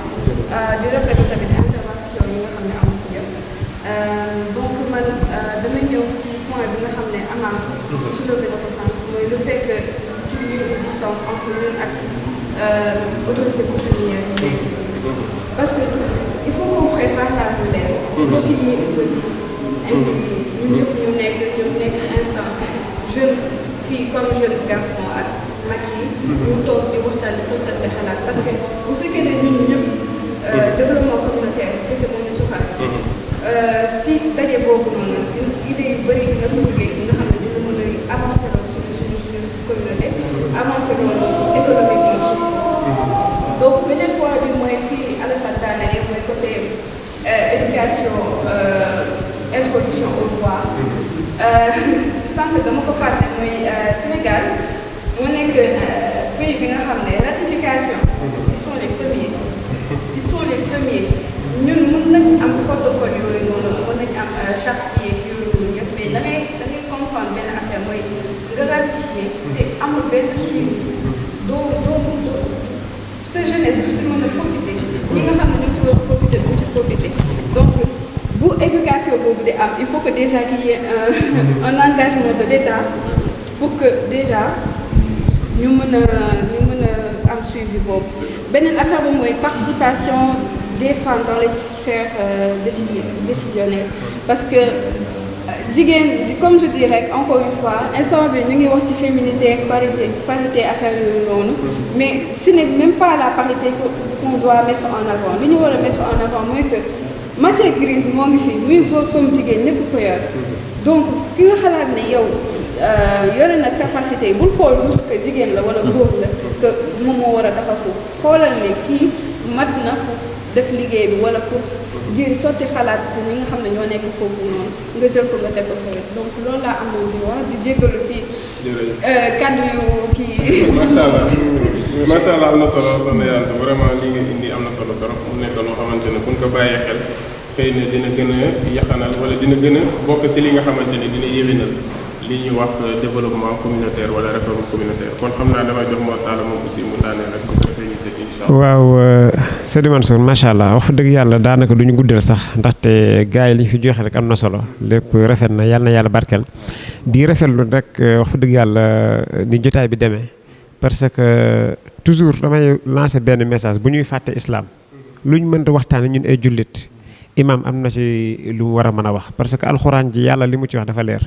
di rafetlu tamit intervention yi nga xam ne am na ci yëpp donc man damay ñëw ci point bi nga xam ne Amar soulevé na ko sànq mooy le fait que qu'il y ait une distance entre ñun ak autorité coutumière yi parce que il faut qu'on prépare la relève il faut qu'il y ait une politique inclusive ñun ñëpp ñu nekk instance jeune fille comme jeune garçon ak mag yi ñu toog di waxtaan di sottante xalaat parce que bu fekkee ne ñun ñëpp développement communautaire kese moo ñu soxal si daje boobu noonu idée yu bëri dina fa jógee nga xam ne dina mën a avancer loolu suñu communauté avancer loolu économiquement surtout donc beneen point bi mooy fii Alassane daanaka mooy côté éducation introduction au droit sànq dama ko fàtte mooy Sénégal moo nekk pays bi nga xam ne ratification ils sont les premiers ñun mën nañu am protocole yooyu noonu mën nañu am charte yeeg yooyu yëpp mais da ngay comprendre benn affaire mooy nga ratifié te amul benn suivi doo sa jeunesse du si mën a profité ñi nga xam ne ñu ci war a profité du ci profité donc bu éducation boobu di am il faut que déjà qu'il y ait un engagement de l'État pour que déjà ñu mën a am suivi boobu beneen affaire bi mooy participation des femmes dans les sphères décisionnelles parce que jigéen comme je dis rek encore une fois instant bi ñu ngi wax ci féminité ak parité affaire yooyu noonu mais ce n'est même pas la parité qu'on doit mettre en avant li ñu war a mettre en avant mooy que matière grise moo ngi fi muy góor comme jigéen ñëpp ko yor donc ki nga xalaat ne yow yore na capacité bul xool juste que jigéen la wala góor la que moom moo war a taxaw foofu xoolal ne kii mat na def liggéey bi wala pour ngir sotti xalaat ci ñi nga xam ne ñoo nekk foofu noonu nga jël ko nga teg ko sori donc loolu laa amoon di wax di jéggalu ci kàddu yu kii. macha allah am na solo soxna Yante vraiment li nga indi am na solo trop mu nekk loo xamante ne buñ ko bàyyee xel xëy na dina gën a yaxanal wala dina gën a bokk si li nga xamante ne dina yéwénal li ñuy wax développement communautaire wala réforme communautaire kon xam naa damay jox moo taala moom aussi mu daaneel rek bu ko defee ñu tëj incha allah. waaw Seydi Mansour macha allah wax fa dëgg yàlla daanaka du ñu guddal sax ndaxte gars yi li ñu fi joxe rek am na solo lépp rafet na yàlla na yàlla barkeel di rafetlu rek wax fa dëgg yàlla ni jotaay bi demee parce que toujours damay lancer benn message bu ñuy fàtte islam lu ñu mënta waxtaane ñun ay jullit. imam am na ci lu mu war a mën a wax parce que alxuraan ji yàlla li mu ci wax dafa leer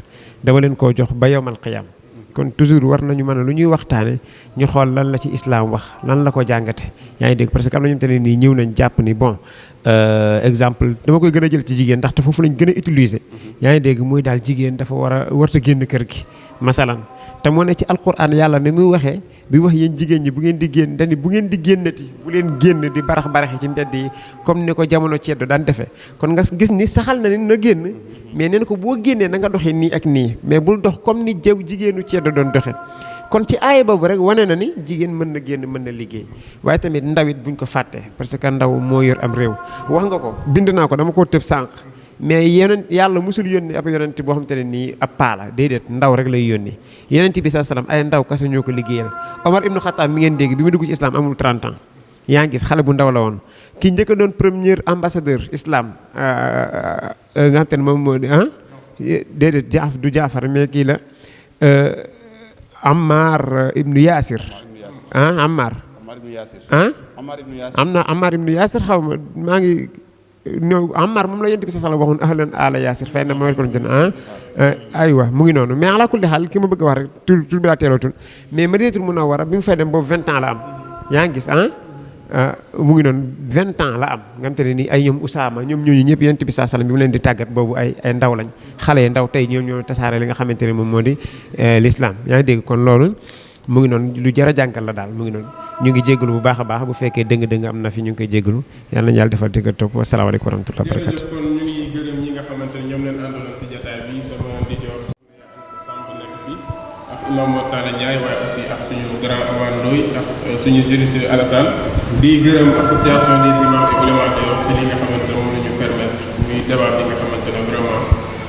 dama leen koo jox ba yowmal qiyaam kon toujours war nañu mën a lu ñuy waxtaane ñu xool lan la ci islam wax lan la ko jàngate yaa ngi dégg parce que am na ñoom te ne nii ñëw nañ jàpp ni bon exemple dama koy gën a jël ci jigéen ndaxte foofu lañ gën a utiliser yaa ngi dégg muy daal jigéen dafa warta génn kër gi masalan te moo ne ci alquran yàlla ni muy waxee bi wax yéen jigéen ñi bu ngeen di génn dani bu ngeen di génnati bu leen génn di barax-baraxi ci mbedd yi comme ni ko jamono ceddo daan defee kon nga gis ni saxal na ni na génn mais nee na ko boo génnee na nga doxee nii ak nii mais bul dox comme ni jigéenu ceddo doon doxe kon ci aaya boobu rek wane na ni jigéen mën na génn mën na liggéey waaye tamit ndawit buñ ko fàtte parce que ndaw moo yor am réew wax nga ko bind naa ko dama ko tëb sànq mais yeneen yàlla musul yónni ab yonent boo xamante ne nii ab paala déedéet ndaw rek lay yónni yonent bi saa salaam ay ndaw kese ñoo ko liggéeyal Omar ibnu Xattaab mi ngeen dégg bi mu dugg ci islam amul 30 ans yaa ngi gis xale bu ndaw la woon ki njëkk a doon premier ambassadeur islam nga xamante ne moom moo di déedéet du Jaafar mais kii la Ammar ibnu Yaasir Ammar am na Ammar ibnu Yaasir xaw ma maa ngi ñëw Ammar moom la yonent bi sa sala waxoon ahlan ala Yaasir fay na ma ko doon jënd aywa mu ngi noonu mais ala kulli xaal ki ma bëgg a wax rek tur bi laa teelootul mais Madinatul Munawwara bi mu fay dem boobu 20 ans la am yaa ngi gis mu ngi noonu 20 ans la am nga xam te ne nii ay ñoom Usaama ñoom ñooñu ñëpp yonent bi saa salaam bi mu leen di tàggat boobu ay ndaw lañ xale yi ndaw tey ñoom ñoo tasaare li nga xamante ne moom moo di l'islam yaa ngi dégg kon loolu mu ngi noonu lu jar a jàngal la daal mu ngi noonu ñu ngi jégalu bu baax a baax bu fekkee dëng-dëng am na fi ñu ngi koy jégalu yàlla nañu yàlla defal dëgg topp wasalaamaaleykum wa rahmatulah barakaatu. kon ñu ngi gërëm ñi nga xamante ne ñoom leen àndaloon si jotaay bi sama ndijoor Samb nekk fi ak imam Talla Ndiaye waaye aussi ak suñu grand Awane Ndoye ak suñu juriste Alassane di gërëm association des imams et oulémas de Yoff si li nga xamante ne moom la ñu permettre muy débat bi nga xamante ne vraiment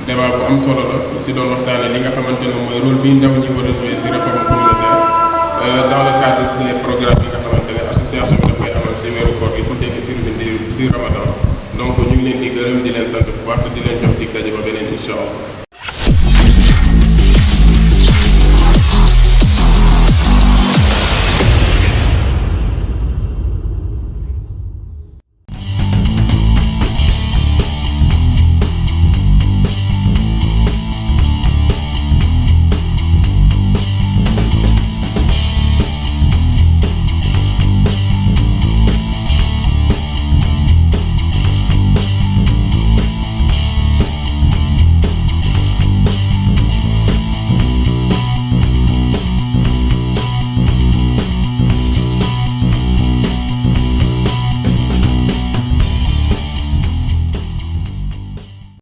débat bu am solo la si doon waxtaane li nga xamante ne mooy rôle bi ndaw ñi war a jouer si réforme communautaire dans le cadre des programmes yi nga xamante ne association bi dafay amal si weeru koor gi pour dégg termine du Ramadan donc ñu ngi leen di gërëm di leen sant bu baax te di leen jox dig daje ba beneen incha allah